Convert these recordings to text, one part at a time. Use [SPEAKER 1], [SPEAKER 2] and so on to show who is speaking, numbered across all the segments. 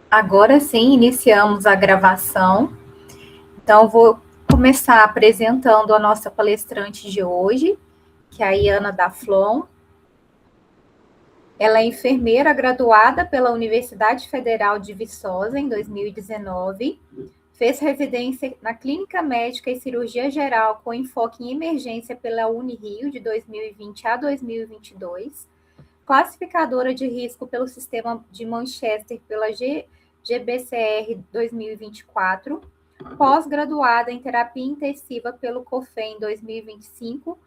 [SPEAKER 1] Agora sim, iniciamos a gravação. Então, vou começar apresentando a nossa palestrante de hoje, que é a Iana Daflon. Ela é enfermeira graduada pela Universidade Federal de Viçosa em 2019. Fez residência na Clínica Médica e Cirurgia Geral com enfoque em emergência pela Unirio de 2020 a 2022. Classificadora de risco pelo Sistema de Manchester pela GBCR 2024, pós-graduada em terapia intensiva pelo COFEM 2025,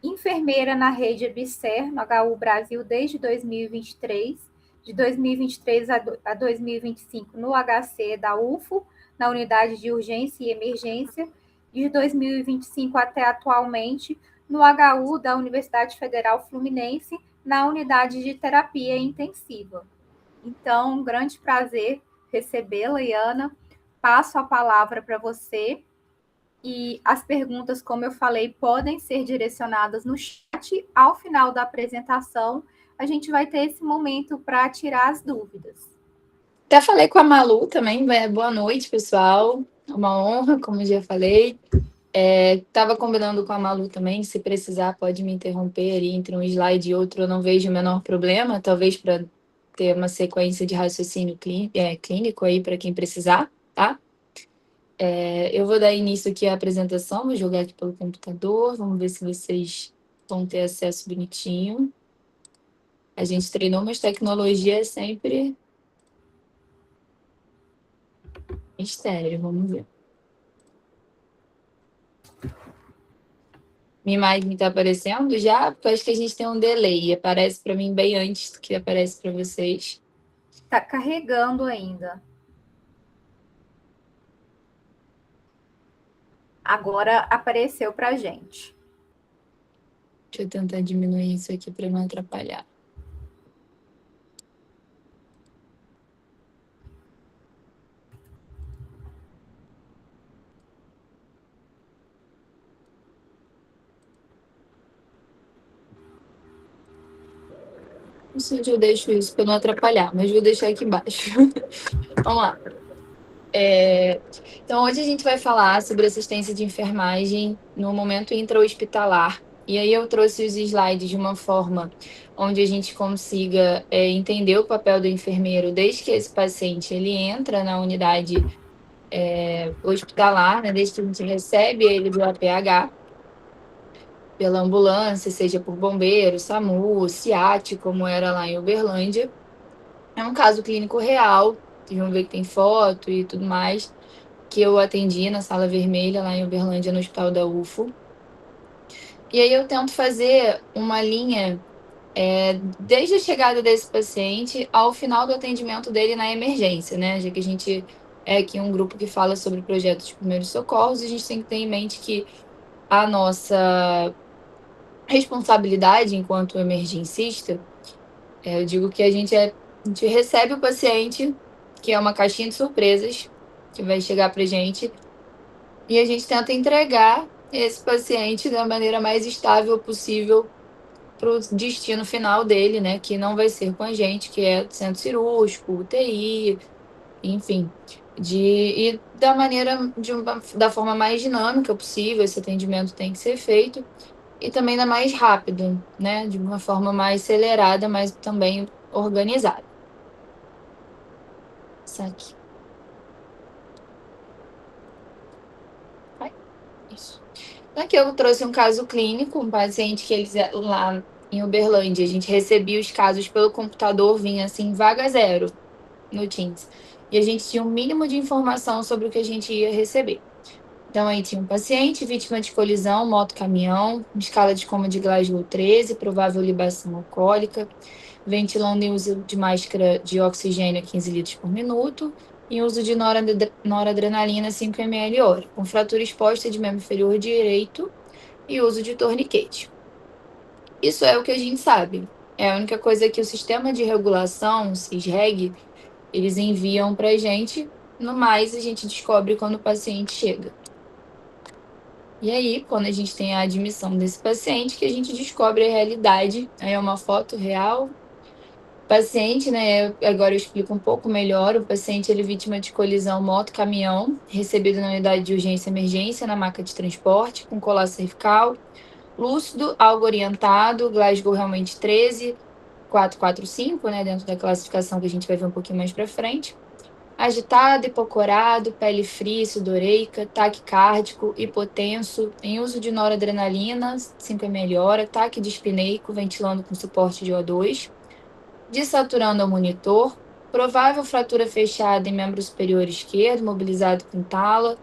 [SPEAKER 1] enfermeira na rede EBSER, no HU Brasil, desde 2023, de 2023 a 2025 no HC da UFO, na unidade de urgência e emergência, e de 2025 até atualmente no HU da Universidade Federal Fluminense, na unidade de terapia intensiva. Então, um grande prazer recebê-la, Iana. Passo a palavra para você. E as perguntas, como eu falei, podem ser direcionadas no chat. Ao final da apresentação, a gente vai ter esse momento para tirar as dúvidas.
[SPEAKER 2] Até falei com a Malu também. Boa noite, pessoal. É uma honra, como eu já falei. Estava combinando com a Malu também. Se precisar, pode me interromper ali entre um slide e outro. Eu não vejo o menor problema. Talvez para ter uma sequência de raciocínio clínico aí para quem precisar, tá? Eu vou dar início aqui à apresentação. Vou jogar aqui pelo computador. Vamos ver se vocês vão ter acesso bonitinho. A gente treinou umas tecnologias sempre mistério. Vamos ver. Minha imagem está aparecendo já? Porque eu acho que a gente tem um delay. Aparece para mim bem antes do que aparece para vocês.
[SPEAKER 1] Está carregando ainda. Agora apareceu para a gente.
[SPEAKER 2] Deixa eu tentar diminuir isso aqui para não atrapalhar. Não sei onde eu deixo isso para não atrapalhar, mas vou deixar aqui embaixo. Vamos lá. Então, hoje a gente vai falar sobre assistência de enfermagem no momento intra-hospitalar. E aí eu trouxe os slides de uma forma onde a gente consiga entender o papel do enfermeiro desde que esse paciente ele entra na unidade hospitalar, né, desde que a gente recebe ele do APH, pela ambulância, seja por bombeiro, SAMU, SIAT, como era lá em Uberlândia. É um caso clínico real, vocês vão ver que tem foto e tudo mais, que eu atendi na Sala Vermelha, lá em Uberlândia, no Hospital da UFO. E aí eu tento fazer uma linha desde a chegada desse paciente ao final do atendimento dele na emergência, né? Já que a gente é aqui um grupo que fala sobre projetos de primeiros socorros, a gente tem que ter em mente que a nossa responsabilidade enquanto emergencista, eu digo que a gente recebe o paciente, que é uma caixinha de surpresas, que vai chegar pra gente, e a gente tenta entregar esse paciente da maneira mais estável possível para o destino final dele, né? Que não vai ser com a gente, que é centro cirúrgico, UTI, enfim. E da forma mais dinâmica possível, esse atendimento tem que ser feito. E também da mais rápido, né? De uma forma mais acelerada, mas também organizada. Isso aqui. Isso. Aqui eu trouxe um caso clínico, um paciente que eles lá em Uberlândia, a gente recebia os casos pelo computador, vinha assim, vaga zero no Teams. E a gente tinha um mínimo de informação sobre o que a gente ia receber. Então, aí tinha um paciente, vítima de colisão, moto-caminhão, escala de coma de Glasgow 13, provável libação alcoólica, ventilando em uso de máscara de oxigênio a 15 litros por minuto, em uso de noradrenalina 5 ml hora, com fratura exposta de membro inferior direito e uso de torniquete. Isso é o que a gente sabe. É a única coisa que o sistema de regulação, o SISREG, eles enviam para a gente. No mais, a gente descobre quando o paciente chega. E aí, quando a gente tem a admissão desse paciente, que a gente descobre a realidade. Aí é uma foto real. Paciente, né? Agora eu explico um pouco melhor. O paciente ele é vítima de colisão moto-caminhão, recebido na unidade de urgência e emergência na maca de transporte, com colar cervical, lúcido, algo orientado, Glasgow realmente 13, 445, né? Dentro da classificação que a gente vai ver um pouquinho mais para frente. Agitado, hipocorado, pele fria, sudoreica, taquicárdico, hipotenso, em uso de noradrenalina, 5 ml hora, taque dispneico, ventilando com suporte de O2, desaturando ao monitor, provável fratura fechada em membro superior esquerdo, mobilizado com tala,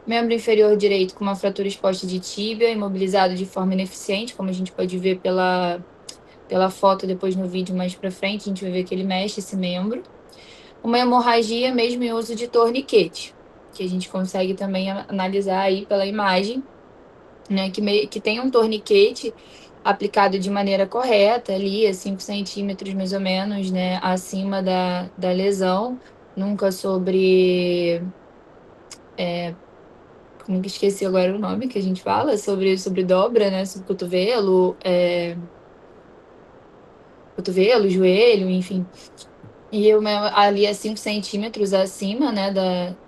[SPEAKER 2] membro inferior direito com uma fratura exposta de tíbia, imobilizado de forma ineficiente, como a gente pode ver pela foto depois no vídeo mais para frente, a gente vai ver que ele mexe esse membro. Uma hemorragia mesmo em uso de torniquete, que a gente consegue também analisar aí pela imagem, né, que tem um torniquete aplicado de maneira correta ali, a 5 centímetros mais ou menos, né, acima da lesão, nunca sobre, como que esqueci agora o nome que a gente fala, sobre dobra, né, sobre cotovelo, joelho, enfim. E eu ali a 5 centímetros acima, né,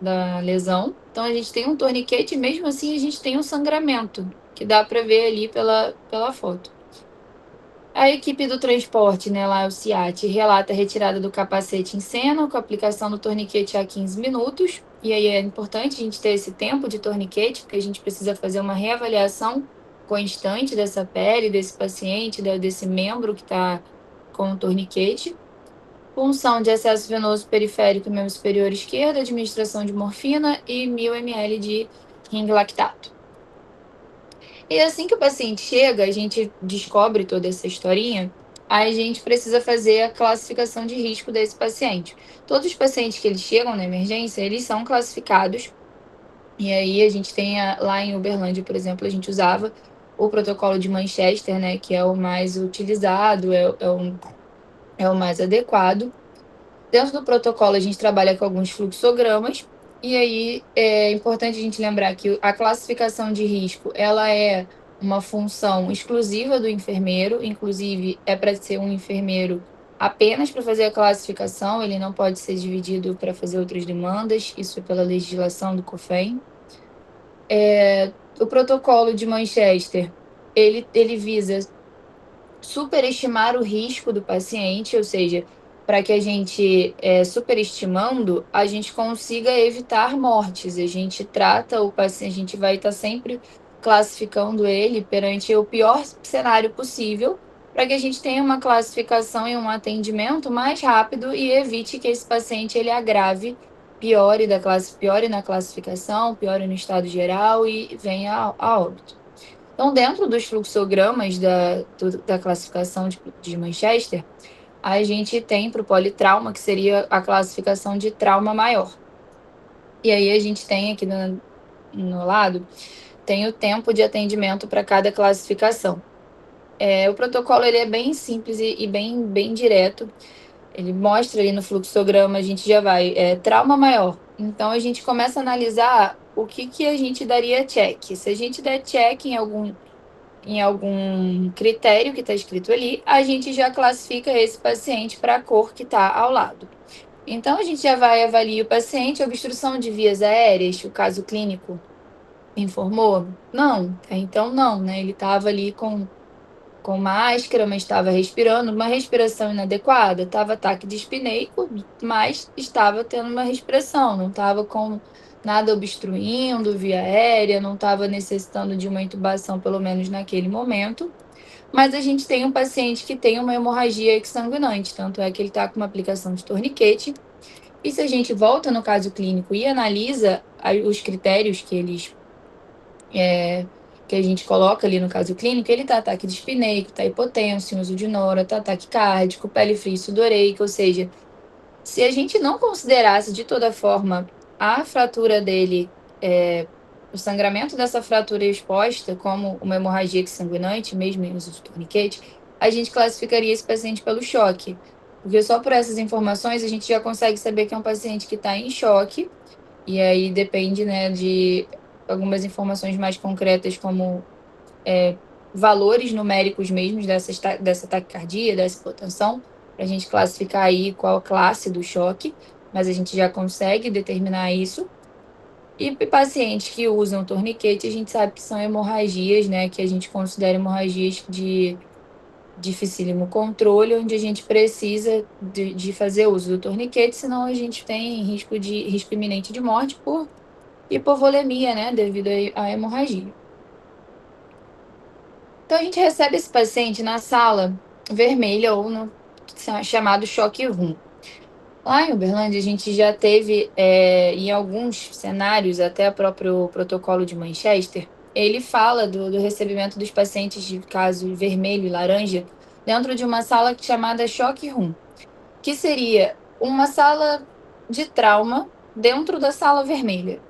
[SPEAKER 2] da lesão. Então a gente tem um torniquete e mesmo assim a gente tem um sangramento, que dá para ver ali pela foto. A equipe do transporte, né, lá o CIAT, relata a retirada do capacete em cena, com a aplicação do torniquete a 15 minutos. E aí é importante a gente ter esse tempo de torniquete, porque a gente precisa fazer uma reavaliação constante dessa pele, desse paciente, desse membro que está com o torniquete. Punção de acesso venoso periférico no membro superior esquerdo, administração de morfina e 1.000 ml de ring lactato. E assim que o paciente chega, a gente descobre toda essa historinha, aí a gente precisa fazer a classificação de risco desse paciente. Todos os pacientes que eles chegam na emergência, eles são classificados. E aí a gente tem lá em Uberlândia, por exemplo, a gente usava o protocolo de Manchester, né, que é o mais utilizado, é o mais adequado. Dentro do protocolo, a gente trabalha com alguns fluxogramas, e aí é importante a gente lembrar que a classificação de risco, ela é uma função exclusiva do enfermeiro, inclusive é para ser um enfermeiro apenas para fazer a classificação, ele não pode ser dividido para fazer outras demandas, isso é pela legislação do COFEN. O protocolo de Manchester, ele visa superestimar o risco do paciente, ou seja, para que a gente, superestimando, a gente consiga evitar mortes. A gente trata o paciente, a gente vai estar sempre classificando ele perante o pior cenário possível, para que a gente tenha uma classificação e um atendimento mais rápido e evite que esse paciente ele agrave, piore na classificação, piore no estado geral e venha a óbito. Então, dentro dos fluxogramas da classificação de Manchester, a gente tem para o politrauma, que seria a classificação de trauma maior. E aí a gente tem aqui no lado, tem o tempo de atendimento para cada classificação. O protocolo ele é bem simples e bem direto. Ele mostra ali no fluxograma, a gente já vai, trauma maior. Então, a gente começa a analisar o que a gente daria check. Se a gente der check em algum critério que está escrito ali, a gente já classifica esse paciente para a cor que está ao lado. Então, a gente já vai avaliar o paciente, obstrução de vias aéreas, o caso clínico informou? Não, então não, né? Ele estava ali com máscara, mas estava respirando, uma respiração inadequada, estava ataque dispneico, mas estava tendo uma respiração, não estava com nada obstruindo via aérea, não estava necessitando de uma intubação, pelo menos naquele momento. Mas a gente tem um paciente que tem uma hemorragia exsanguinante, tanto é que ele está com uma aplicação de torniquete. E se a gente volta no caso clínico e analisa os critérios que a gente coloca ali no caso clínico, ele tá ataque dispneico, tá hipotenso, em uso de nora, tá ataque cardíaco, pele fria sudoreica, ou seja, se a gente não considerasse de toda forma a fratura dele, o sangramento dessa fratura exposta como uma hemorragia sanguinante, mesmo em uso de torniquete, a gente classificaria esse paciente pelo choque. Porque só por essas informações a gente já consegue saber que é um paciente que está em choque, e aí depende, né, de algumas informações mais concretas, como valores numéricos mesmos dessa taquicardia, dessa hipotensão, para a gente classificar aí qual a classe do choque, mas a gente já consegue determinar isso. E pacientes que usam torniquete, a gente sabe que são hemorragias, né, que a gente considera hemorragias de dificílimo controle, onde a gente precisa de fazer uso do torniquete, senão a gente tem risco iminente de morte por hipovolemia, né, devido à hemorragia. Então, a gente recebe esse paciente na sala vermelha ou no chamado choque room. Lá em Uberlândia, a gente já teve, em alguns cenários, até o próprio protocolo de Manchester, ele fala do recebimento dos pacientes de caso vermelho e laranja dentro de uma sala chamada choque room, que seria uma sala de trauma dentro da sala vermelha.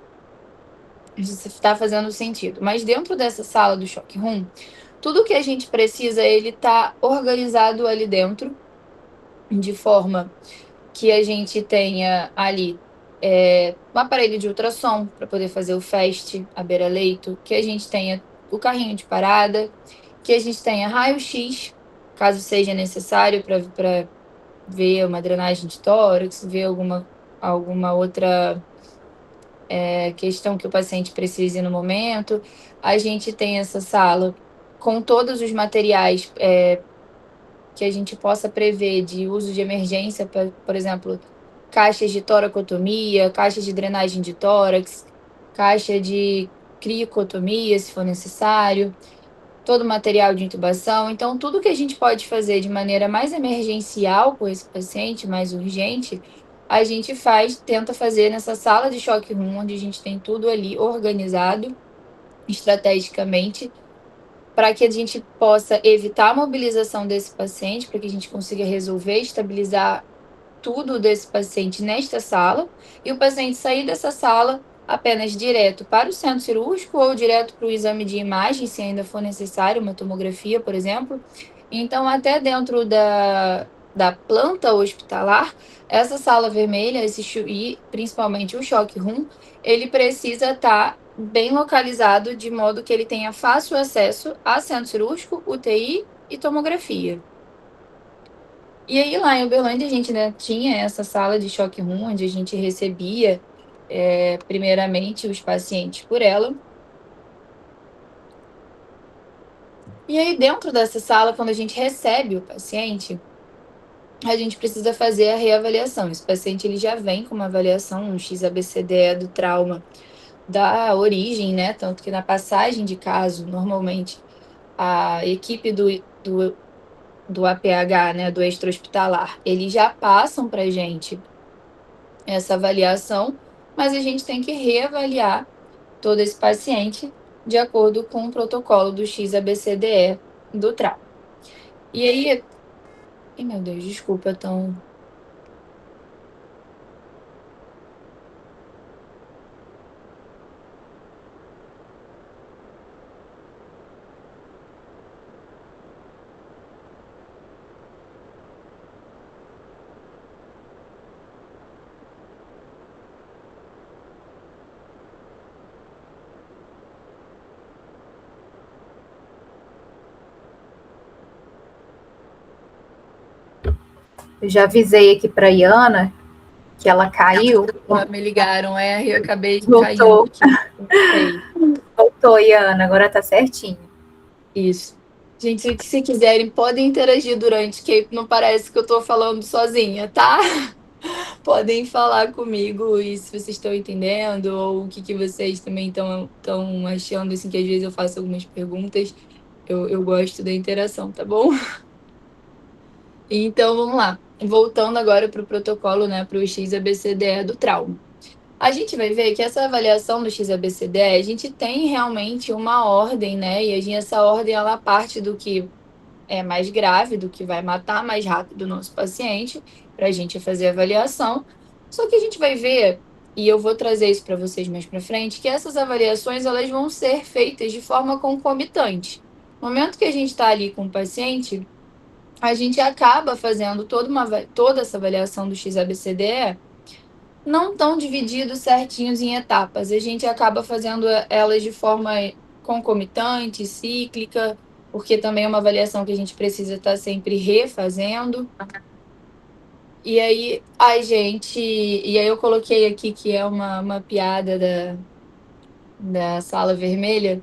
[SPEAKER 2] Isso está fazendo sentido. Mas dentro dessa sala do choque room, tudo que a gente precisa, ele está organizado ali dentro, de forma que a gente tenha ali um aparelho de ultrassom para poder fazer o FAST, a beira-leito, que a gente tenha o carrinho de parada, que a gente tenha raio-x, caso seja necessário, para ver uma drenagem de tórax, ver alguma outra questão que o paciente precise no momento. A gente tem essa sala com todos os materiais que a gente possa prever de uso de emergência, por exemplo, caixas de toracotomia, caixas de drenagem de tórax, caixa de criocotomia, se for necessário, todo o material de intubação. Então, tudo que a gente pode fazer de maneira mais emergencial com esse paciente, mais urgente, a gente tenta fazer nessa sala de choque room, onde a gente tem tudo ali organizado estrategicamente, para que a gente possa evitar a mobilização desse paciente, para que a gente consiga resolver, estabilizar tudo desse paciente nesta sala, e o paciente sair dessa sala apenas direto para o centro cirúrgico ou direto para o exame de imagem, se ainda for necessário, uma tomografia, por exemplo. Então, até dentro da planta hospitalar, essa sala vermelha, e principalmente o choque room, ele precisa estar bem localizado, de modo que ele tenha fácil acesso a centro cirúrgico, UTI e tomografia. E aí, lá em Uberlândia, a gente, né, tinha essa sala de choque room, onde a gente recebia, primeiramente, os pacientes por ela. E aí, dentro dessa sala, quando a gente recebe o paciente, a gente precisa fazer a reavaliação. Esse paciente, ele já vem com uma avaliação, um XABCDE do trauma da origem, né? Tanto que na passagem de caso, normalmente, a equipe do APH, né, do extra-hospitalar, eles já passam para a gente essa avaliação, mas a gente tem que reavaliar todo esse paciente de acordo com o protocolo do XABCDE do trauma. E aí, meu Deus, desculpa, então.
[SPEAKER 1] Eu já avisei aqui para a Iana que ela caiu.
[SPEAKER 2] Me ligaram, eu acabei
[SPEAKER 1] Voltou.
[SPEAKER 2] caindo aqui.
[SPEAKER 1] Voltou, Iana, agora tá certinho.
[SPEAKER 2] Isso. Gente, se quiserem, podem interagir durante, que não parece que eu tô falando sozinha, tá? Podem falar comigo e se vocês estão entendendo, ou o que vocês também estão achando, assim, que às vezes eu faço algumas perguntas. Eu gosto da interação, tá bom? Então, vamos lá. Voltando agora para o protocolo, né, para o XABCDE do trauma. A gente vai ver que essa avaliação do XABCDE, a gente tem realmente uma ordem, né? E essa ordem, ela parte do que é mais grave, do que vai matar mais rápido o nosso paciente, para a gente fazer a avaliação. Só que a gente vai ver, e eu vou trazer isso para vocês mais para frente, que essas avaliações, elas vão ser feitas de forma concomitante. No momento que a gente está ali com o paciente, a gente acaba fazendo toda essa avaliação do XABCDE, não tão divididos certinhos em etapas. A gente acaba fazendo elas de forma concomitante, cíclica, porque também é uma avaliação que a gente precisa estar sempre refazendo. E aí e aí eu coloquei aqui que é uma piada da sala vermelha,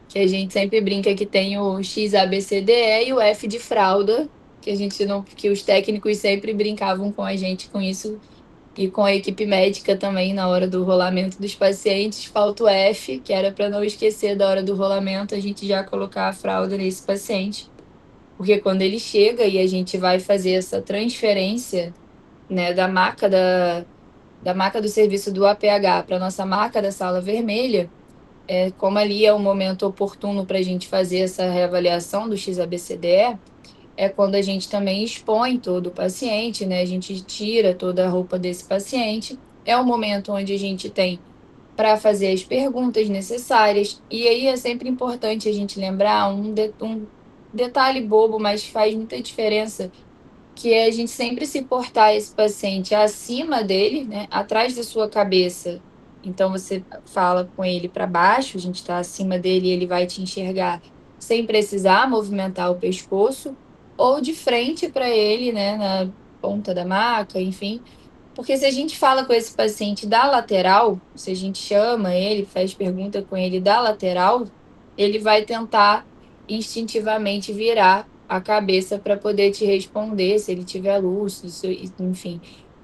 [SPEAKER 2] que a gente sempre brinca que tem o X, A, B, C, D, E e o F de fralda, que a gente não, que os técnicos sempre brincavam com a gente com isso e com a equipe médica também na hora do rolamento dos pacientes. Falta o F, que era para não esquecer da hora do rolamento, a gente já colocar a fralda nesse paciente. Porque quando ele chega e a gente vai fazer essa transferência, né, da maca do serviço do APH para nossa maca da sala vermelha, como ali é o momento oportuno para a gente fazer essa reavaliação do XABCDE, é quando a gente também expõe todo o paciente, né? A gente tira toda a roupa desse paciente. É o momento onde a gente tem para fazer as perguntas necessárias. E aí é sempre importante a gente lembrar um detalhe bobo, mas faz muita diferença, que é a gente sempre se portar esse paciente acima dele, né, atrás da sua cabeça. Então você fala com ele para baixo, a gente está acima dele e ele vai te enxergar sem precisar movimentar o pescoço, ou de frente para ele, né, na ponta da maca, enfim. Porque se a gente fala com esse paciente da lateral, se a gente chama ele, faz pergunta com ele da lateral, ele vai tentar instintivamente virar a cabeça para poder te responder, se ele tiver lúcido, enfim,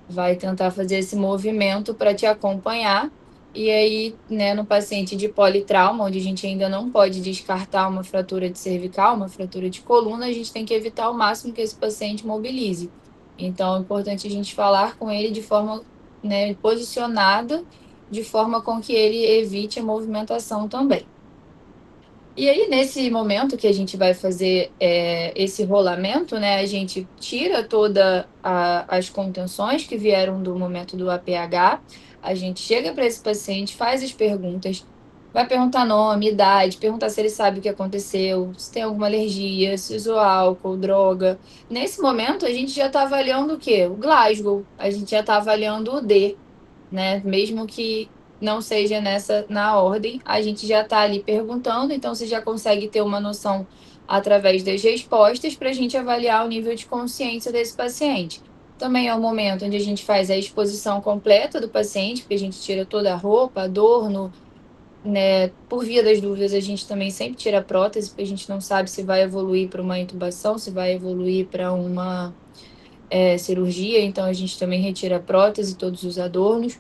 [SPEAKER 2] vai tentar fazer esse movimento para te acompanhar. E aí, né, no paciente de politrauma, onde a gente ainda não pode descartar uma fratura de cervical, uma fratura de coluna, a gente tem que evitar ao máximo que esse paciente mobilize. Então, é importante a gente falar com ele de forma, né, posicionada, de forma com que ele evite a movimentação também. E aí, nesse momento que a gente vai fazer esse rolamento, né, a gente tira todas as contenções que vieram do momento do APH, a gente chega para esse paciente, faz as perguntas, vai perguntar nome, idade, perguntar se ele sabe o que aconteceu, se tem alguma alergia, se usou álcool, droga. Nesse momento, a gente já está avaliando o quê? O Glasgow, a gente já está avaliando o D, né? Mesmo que não seja na ordem, a gente já está ali perguntando, então você já consegue ter uma noção através das respostas para a gente avaliar o nível de consciência desse paciente. Também é o momento onde a gente faz a exposição completa do paciente, porque a gente tira toda a roupa, adorno, né? Por via das dúvidas, a gente também sempre tira a prótese, porque a gente não sabe se vai evoluir para uma intubação, se vai evoluir para uma cirurgia, então a gente também retira a prótese, todos os adornos.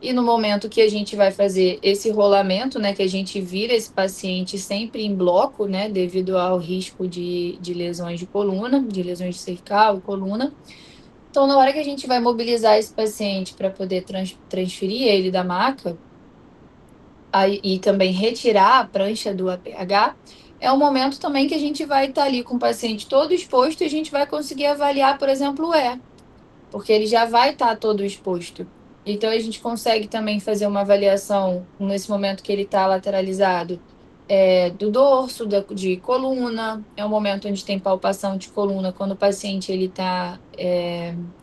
[SPEAKER 2] E no momento que a gente vai fazer esse rolamento, né, que a gente vira esse paciente sempre em bloco, né, devido ao risco de lesões de coluna, de lesões de cervical e coluna. Então, na hora que a gente vai mobilizar esse paciente para poder transferir ele da maca e também retirar a prancha do APH, é um momento também que a gente vai estar ali com o paciente todo exposto e a gente vai conseguir avaliar, por exemplo, o E, porque ele já vai estar todo exposto. Então, a gente consegue também fazer uma avaliação nesse momento que ele está lateralizado, do dorso, de coluna. É um momento onde tem palpação de coluna, quando o paciente ele está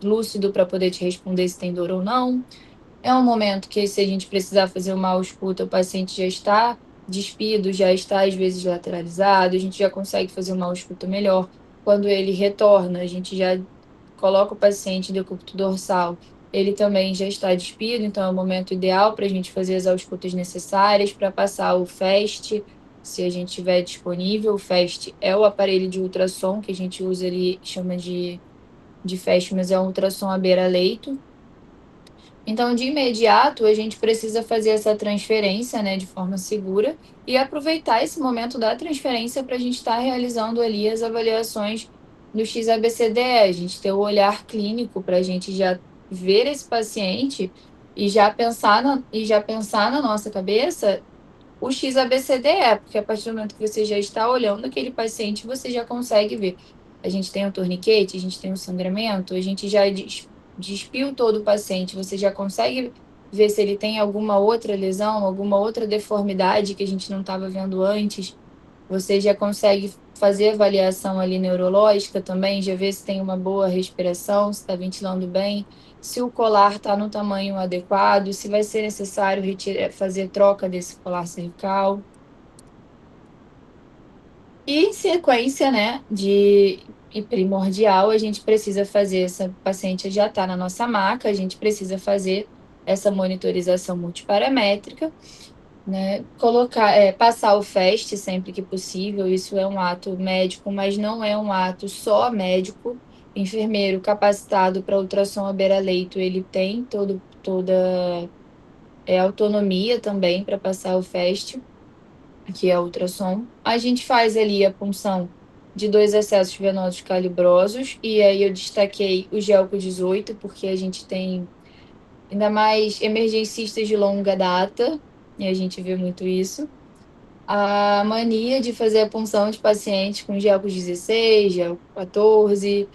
[SPEAKER 2] lúcido para poder te responder se tem dor ou não. É um momento que, se a gente precisar fazer uma ausculta, o paciente já está despido, já está às vezes lateralizado, a gente já consegue fazer uma ausculta melhor. Quando ele retorna, a gente já coloca o paciente em decúbito dorsal, ele também já está despido, então é o momento ideal para a gente fazer as auscultas necessárias para passar o FAST, se a gente tiver disponível. O FAST é o aparelho de ultrassom que a gente usa ali, chama de FAST, mas é um ultrassom à beira-leito. Então, de imediato, a gente precisa fazer essa transferência, né, de forma segura e aproveitar esse momento da transferência para a gente estar realizando ali as avaliações do XABCDE, a gente ter o olhar clínico para a gente já ver esse paciente e já pensar na nossa cabeça o XABCDE, porque a partir do momento que você já está olhando aquele paciente, você já consegue ver. A gente tem um torniquete, a gente tem um sangramento, a gente já despiu todo o paciente, você já consegue ver se ele tem alguma outra lesão, alguma outra deformidade que a gente não estava vendo antes. Você já consegue fazer avaliação ali neurológica também, já ver se tem uma boa respiração, se está ventilando bem, se o colar está no tamanho adequado, se vai ser necessário fazer troca desse colar cervical. E em sequência, né, e primordial, a gente precisa fazer, essa paciente já está na nossa maca, a gente precisa fazer essa monitorização multiparamétrica, né? Passar o FAST sempre que possível, isso é um ato médico, mas não é um ato só médico. Enfermeiro capacitado para ultrassom à beira-leito, ele tem toda autonomia também para passar o FAST, que é ultrassom. A gente faz ali a punção de 2 acessos venosos calibrosos, e aí eu destaquei o Gelco 18, porque a gente tem ainda mais emergencistas de longa data, e a gente vê muito isso. A mania de fazer a punção de pacientes com Gelco 16, Gelco 14,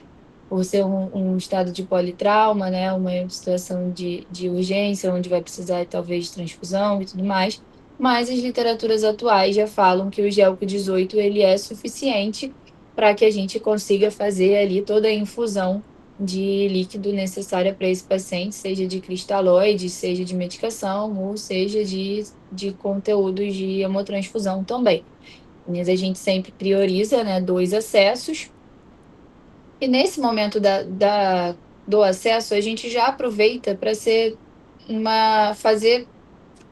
[SPEAKER 2] por ser um estado de politrauma, né? Uma situação de urgência, onde vai precisar talvez de transfusão e tudo mais. Mas as literaturas atuais já falam que o Gelco 18 ele é suficiente para que a gente consiga fazer ali toda a infusão de líquido necessária para esse paciente, seja de cristalóide, seja de medicação, ou seja de conteúdos de hemotransfusão também. Mas a gente sempre prioriza, né, 2 acessos, e nesse momento do acesso, a gente já aproveita para fazer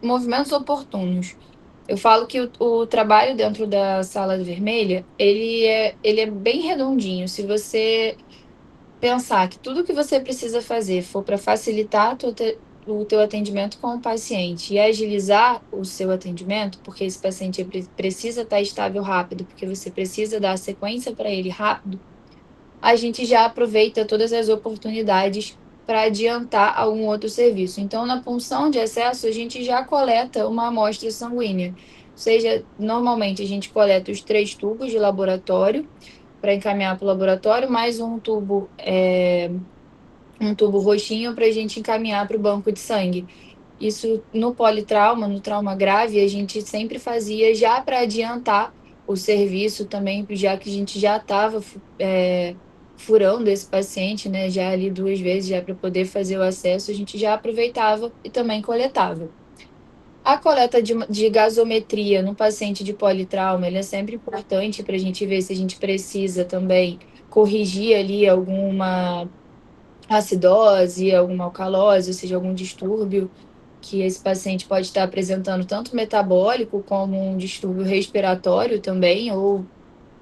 [SPEAKER 2] movimentos oportunos. Eu falo que o trabalho dentro da sala vermelha, ele é bem redondinho. Se você pensar que tudo que você precisa fazer for para facilitar o teu atendimento com o paciente e agilizar o seu atendimento, porque esse paciente precisa estar estável rápido, porque você precisa dar a sequência para ele rápido, a gente já aproveita todas as oportunidades para adiantar algum outro serviço. Então, na punção de excesso, a gente já coleta uma amostra sanguínea. Ou seja, normalmente a gente coleta os 3 tubos de laboratório para encaminhar para o laboratório, mais um tubo roxinho para a gente encaminhar para o banco de sangue. Isso no politrauma, no trauma grave, a gente sempre fazia já para adiantar o serviço também, já que a gente já estava furando esse paciente, né? Já ali 2 vezes, já para poder fazer o acesso, a gente já aproveitava e também coletava. A coleta de gasometria no paciente de politrauma, ele é sempre importante para a gente ver se a gente precisa também corrigir ali alguma acidose, alguma alcalose, ou seja, algum distúrbio que esse paciente pode estar apresentando, tanto metabólico como um distúrbio respiratório também, ou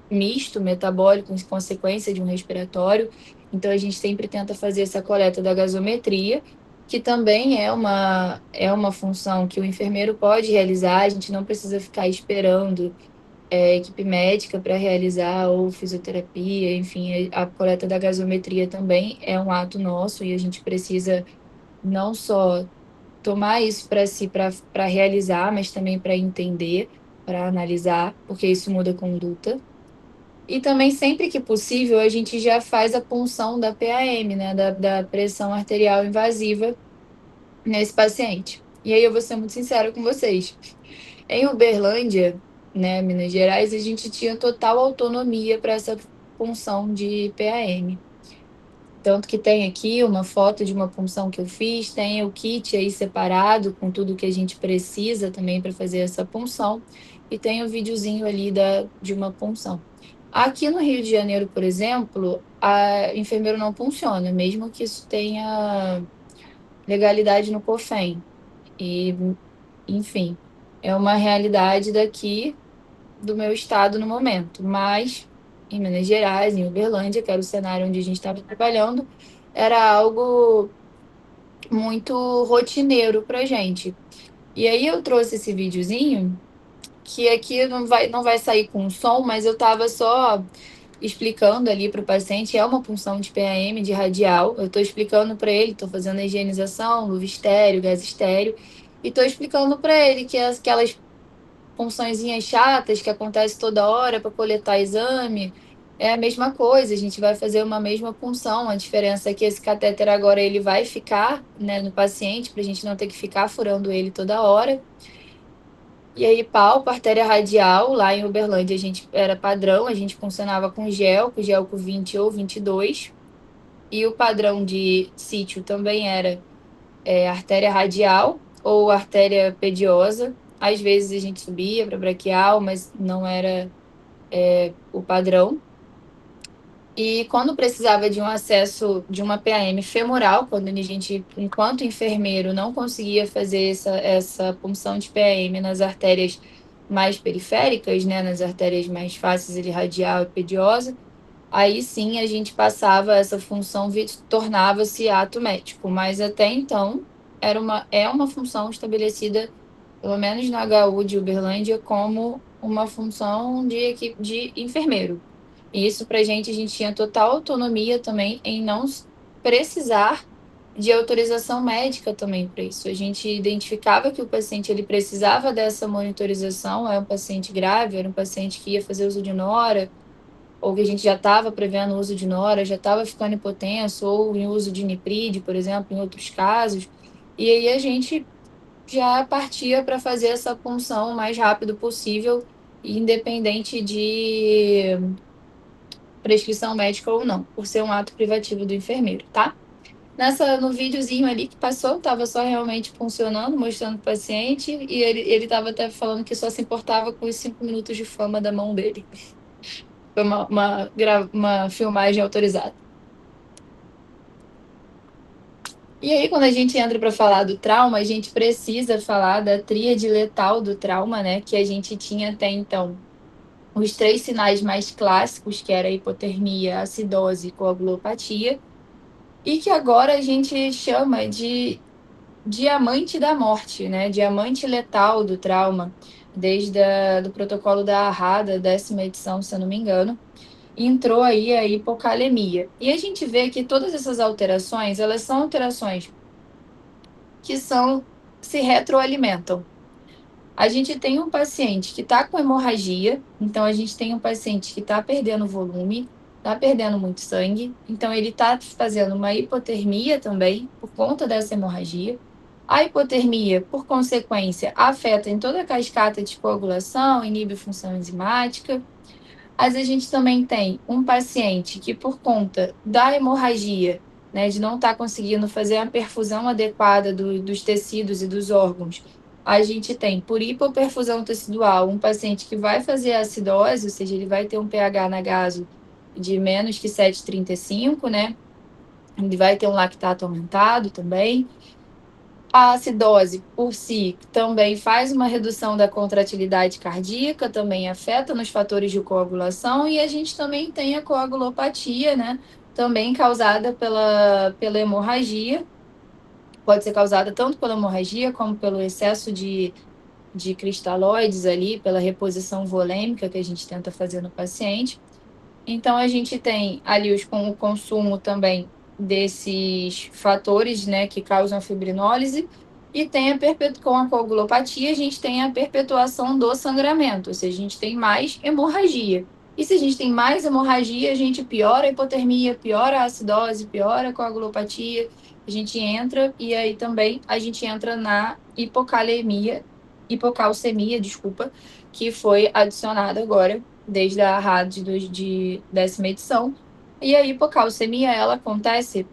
[SPEAKER 2] misto metabólico em consequência de um respiratório. Então, a gente sempre tenta fazer essa coleta da gasometria, que também é uma função que o enfermeiro pode realizar, a gente não precisa ficar esperando equipe médica para realizar, ou fisioterapia, enfim, a coleta da gasometria também é um ato nosso e a gente precisa não só tomar isso para si, para realizar, mas também para entender, para analisar, porque isso muda a conduta. E também, sempre que possível, a gente já faz a punção da PAM, né, da pressão arterial invasiva nesse paciente. E aí eu vou ser muito sincera com vocês. Em Uberlândia, né, Minas Gerais, a gente tinha total autonomia para essa punção de PAM. Tanto que tem aqui uma foto de uma punção que eu fiz, tem o kit aí separado com tudo que a gente precisa também para fazer essa punção, e tem o videozinho ali de uma punção. Aqui no Rio de Janeiro, por exemplo, a enfermeiro não funciona, mesmo que isso tenha legalidade no COFEN. E, enfim, é uma realidade daqui do meu estado no momento. Mas em Minas Gerais, em Uberlândia, que era o cenário onde a gente estava trabalhando, era algo muito rotineiro para gente. E aí eu trouxe esse videozinho, que aqui não vai sair com som, mas eu estava só explicando ali para o paciente, é uma punção de PAM, de radial. Eu estou explicando para ele, estou fazendo a higienização, luva estéreo, gás estéreo, e estou explicando para ele que aquelas punçõezinhas chatas que acontece toda hora para coletar exame, é a mesma coisa, a gente vai fazer uma mesma punção. A diferença é que esse catéter agora ele vai ficar, né, no paciente, para a gente não ter que ficar furando ele toda hora. E aí, palpa, artéria radial, lá em Uberlândia a gente era padrão, a gente funcionava com gel, com gelco 20 ou 22. E o padrão de sítio também era artéria radial ou artéria pediosa. Às vezes a gente subia para braquial, mas não era o padrão. E quando precisava de um acesso de uma PAM femoral, quando a gente, enquanto enfermeiro, não conseguia fazer essa punção de PAM nas artérias mais periféricas, né, nas artérias mais fáceis, ali, radial e pediosa, aí sim a gente passava essa função, tornava-se ato médico. Mas até então é uma função estabelecida, pelo menos na HU de Uberlândia, como uma função de enfermeiro. E isso para a gente tinha total autonomia também em não precisar de autorização médica também para isso. A gente identificava que o paciente ele precisava dessa monitorização, é um paciente grave, era um paciente que ia fazer uso de nora, ou que a gente já estava prevendo o uso de nora, já estava ficando hipotenso, ou em uso de nipride, por exemplo, em outros casos. E aí a gente já partia para fazer essa punção o mais rápido possível, independente de prescrição médica ou não, por ser um ato privativo do enfermeiro, tá? No videozinho ali que passou, estava só realmente funcionando, mostrando o paciente, e ele estava até falando que só se importava com os 5 minutos de fama da mão dele. Foi uma filmagem autorizada. E aí, quando a gente entra para falar do trauma, a gente precisa falar da tríade letal do trauma, né? Que a gente tinha até então os 3 sinais mais clássicos, que era a hipotermia, acidose e coagulopatia, e que agora a gente chama de diamante da morte, né? Diamante letal do trauma, desde do protocolo da AHA, da 10ª edição, se eu não me engano, entrou aí a hipocalemia. E a gente vê que todas essas alterações, elas são alterações que se retroalimentam. A gente tem um paciente que está com hemorragia, então a gente tem um paciente que está perdendo volume, está perdendo muito sangue, então ele está fazendo uma hipotermia também, por conta dessa hemorragia. A hipotermia, por consequência, afeta em toda a cascata de coagulação, inibe a função enzimática. Mas a gente também tem um paciente que, por conta da hemorragia, né, de não estar conseguindo fazer a perfusão adequada dos tecidos e dos órgãos, a gente tem, por hipoperfusão tecidual, um paciente que vai fazer acidose, ou seja, ele vai ter um pH na gaso de menos que 7,35, né? Ele vai ter um lactato aumentado também. A acidose, por si, também faz uma redução da contratilidade cardíaca, também afeta nos fatores de coagulação, e a gente também tem a coagulopatia, né? Também causada pela hemorragia, pode ser causada tanto pela hemorragia como pelo excesso de cristalóides ali, pela reposição volêmica que a gente tenta fazer no paciente. Então, a gente tem ali com o consumo também desses fatores, né, que causam a fibrinólise, e tem com a coagulopatia, a gente tem a perpetuação do sangramento, ou seja, a gente tem mais hemorragia. E se a gente tem mais hemorragia, a gente piora a hipotermia, piora a acidose, piora a coagulopatia, a gente entra, e aí também a gente entra na hipocalcemia, desculpa, que foi adicionada agora desde a rádio de 10ª edição. E a hipocalcemia, ela acontece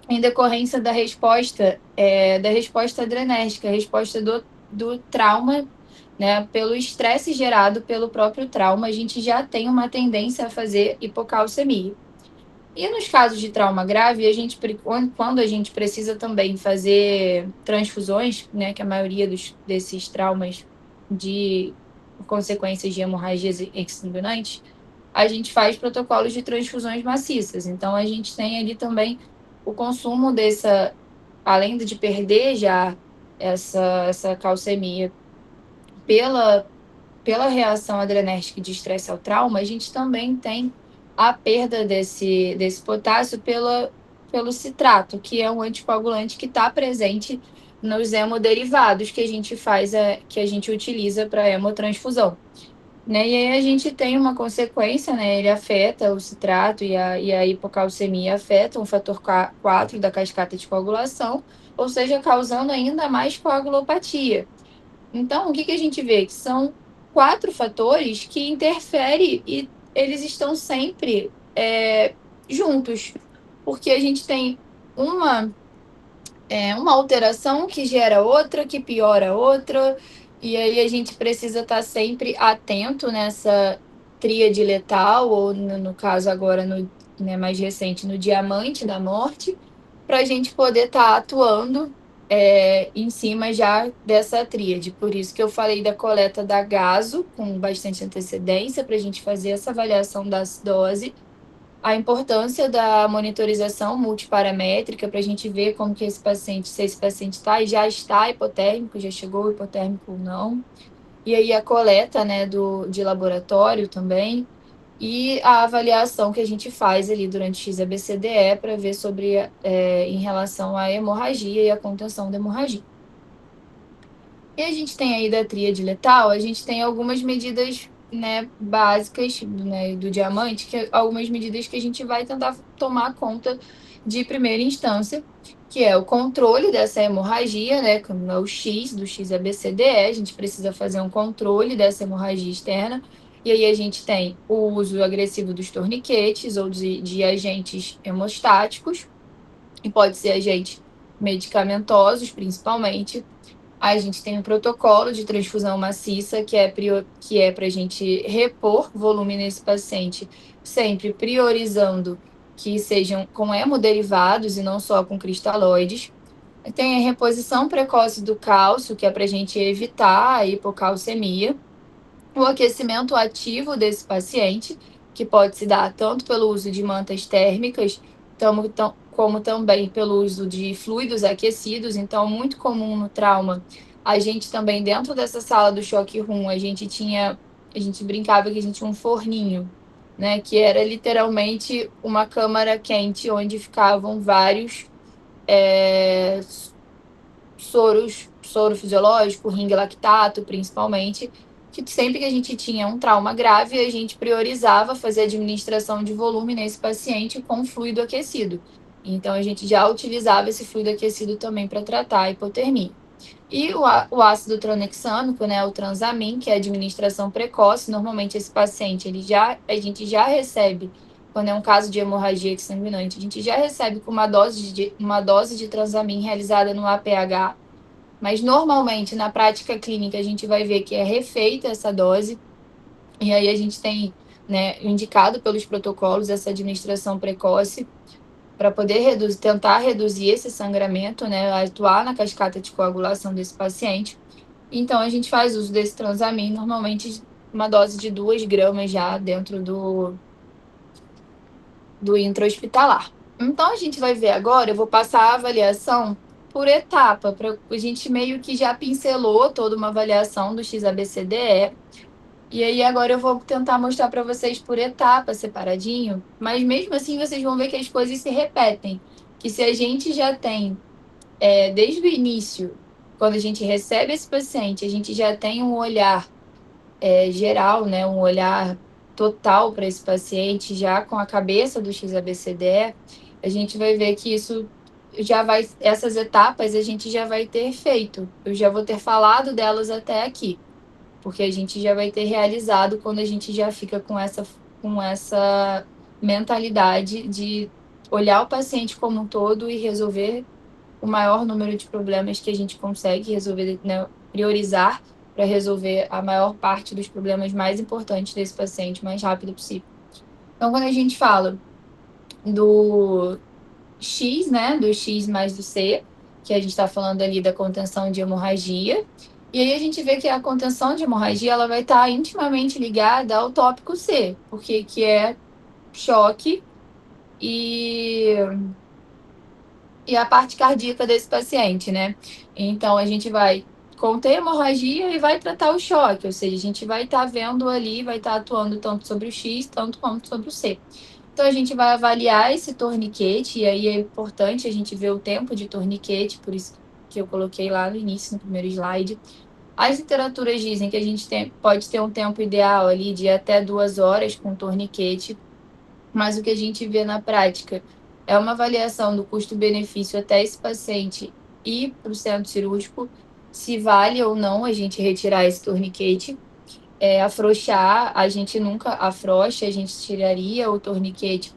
[SPEAKER 2] em decorrência da resposta adrenérgica, a resposta do trauma, né, pelo estresse gerado pelo próprio trauma, a gente já tem uma tendência a fazer hipocalcemia. E nos casos de trauma grave, quando a gente precisa também fazer transfusões, né, que a maioria desses traumas de consequências de hemorragias exsanguinantes, a gente faz protocolos de transfusões maciças. Então, a gente tem ali também o consumo além de perder já essa calcemia pela reação adrenérgica de estresse ao trauma, a gente também tem a perda desse potássio pelo citrato, que é um anticoagulante que está presente nos hemoderivados que a gente que a gente utiliza para hemotransfusão. Né? E aí a gente tem uma consequência, né? Ele afeta o citrato e a hipocalcemia afeta o fator 4 da cascata de coagulação, ou seja, causando ainda mais coagulopatia. Então, o que a gente vê? Que são 4 fatores que interferem e eles estão sempre juntos, porque a gente tem uma, uma alteração que gera outra, que piora outra, e aí a gente precisa estar sempre atento nessa tríade letal, ou no caso agora né, mais recente no diamante da morte, para a gente poder estar atuando em cima já dessa tríade. Por isso que eu falei da coleta da gaso com bastante antecedência, para a gente fazer essa avaliação da acidose, a importância da monitorização multiparamétrica para a gente ver como que esse paciente, se esse paciente está e já está hipotérmico, já chegou hipotérmico ou não. E aí a coleta, né, de laboratório também, e a avaliação que a gente faz ali durante XABCDE para ver sobre em relação à hemorragia e a contenção da hemorragia. E a gente tem aí da tríade letal, a gente tem algumas medidas, né, básicas, né, do diamante, algumas medidas que a gente vai tentar tomar conta de primeira instância, que é o controle dessa hemorragia, né, como é o X, do XABCDE, a gente precisa fazer um controle dessa hemorragia externa, e aí a gente tem o uso agressivo dos torniquetes ou de agentes hemostáticos, e pode ser agentes medicamentosos, principalmente. A gente tem um protocolo de transfusão maciça, que é para a gente repor volume nesse paciente, sempre priorizando que sejam com hemoderivados e não só com cristalóides. Tem a reposição precoce do cálcio, que é para a gente evitar a hipocalcemia. O aquecimento ativo desse paciente, que pode se dar tanto pelo uso de mantas térmicas, como também pelo uso de fluidos aquecidos. Então, muito comum no trauma, a gente também, dentro dessa sala do choque room, a gente brincava que a gente tinha um forninho, né? Que era literalmente uma câmara quente onde ficavam vários soro fisiológico, ringue lactato, principalmente, que sempre que a gente tinha um trauma grave, a gente priorizava fazer administração de volume nesse paciente com fluido aquecido. Então, a gente já utilizava esse fluido aquecido também para tratar a hipotermia. E o ácido tranexâmico, né, o Transamin, que é a administração precoce, normalmente esse paciente, a gente já recebe, quando é um caso de hemorragia exsanguinante, a gente já recebe com uma dose de Transamin realizada no APH, mas normalmente na prática clínica a gente vai ver que é refeita essa dose, e aí a gente tem, né, indicado pelos protocolos essa administração precoce para poder tentar reduzir esse sangramento, né, atuar na cascata de coagulação desse paciente. Então a gente faz uso desse Transamin, normalmente uma dose de 2 gramas já dentro do intra-hospitalar. Então a gente vai ver agora, eu vou passar a avaliação por etapa, para a gente meio que já pincelou toda uma avaliação do XABCDE. E aí agora eu vou tentar mostrar para vocês por etapa, separadinho, mas mesmo assim vocês vão ver que as coisas se repetem. Que se a gente já tem, desde o início, quando a gente recebe esse paciente, a gente já tem um olhar geral, né, um olhar total para esse paciente, já com a cabeça do XABCDE, a gente vai ver que isso essas etapas a gente já vai ter feito. Eu já vou ter falado delas até aqui, porque a gente já vai ter realizado quando a gente já fica com essa mentalidade de olhar o paciente como um todo e resolver o maior número de problemas que a gente consegue resolver, né, priorizar para resolver a maior parte dos problemas mais importantes desse paciente o mais rápido possível. Então, quando a gente fala do X, né, do X mais do C, que a gente está falando ali da contenção de hemorragia, e aí a gente vê que a contenção de hemorragia ela vai estar intimamente ligada ao tópico C, porque que é choque e a parte cardíaca desse paciente, né? Então, a gente vai conter a hemorragia e vai tratar o choque, ou seja, a gente vai estar vendo ali, vai estar atuando tanto sobre o X, tanto quanto sobre o C. Então, a gente vai avaliar esse torniquete, e aí é importante a gente ver o tempo de torniquete, por isso que eu coloquei lá no início, no primeiro slide. As literaturas dizem que a gente pode ter um tempo ideal ali de até 2 horas com torniquete, mas o que a gente vê na prática é uma avaliação do custo-benefício até esse paciente ir para o centro cirúrgico, se vale ou não a gente retirar esse torniquete. Afrouxar, a gente nunca afrouxa, a gente tiraria o torniquete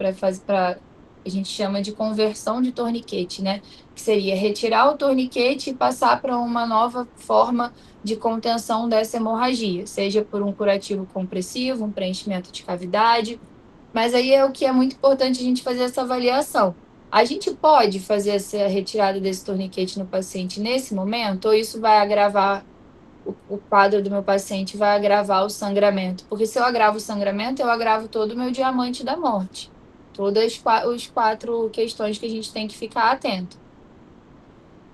[SPEAKER 2] a gente chama de conversão de torniquete, né? Que seria retirar o torniquete e passar para uma nova forma de contenção dessa hemorragia, seja por um curativo compressivo, um preenchimento de cavidade, Mas aí é o que é muito importante a gente fazer essa avaliação. A gente pode fazer essa retirada desse torniquete no paciente nesse momento, ou isso vai agravar o quadro do meu paciente, vai agravar o sangramento? Porque se eu agravo o sangramento, eu agravo todo o meu diamante da morte. Todas as quatro questões que a gente tem que ficar atento.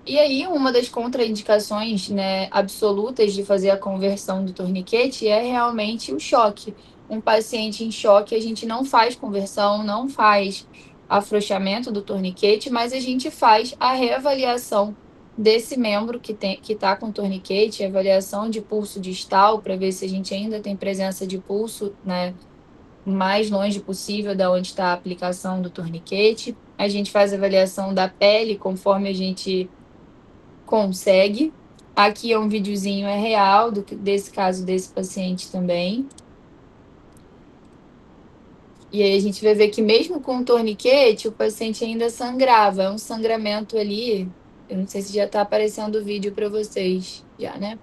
[SPEAKER 2] E aí, uma das contraindicações, né, absolutas de fazer a conversão do torniquete é realmente o choque. Um paciente em choque, a gente não faz conversão, não faz afrouxamento do torniquete, mas a gente faz a reavaliação desse membro que está com torniquete, avaliação de pulso distal, para ver se a gente ainda tem presença de pulso, né, mais longe possível da onde está a aplicação do torniquete. A gente faz a avaliação da pele, conforme a gente consegue. Aqui é um videozinho, é real, desse caso desse paciente também. E aí a gente vai ver que mesmo com o torniquete, o paciente ainda sangrava. É um sangramento ali, eu não sei se já está aparecendo o vídeo para vocês, já, né?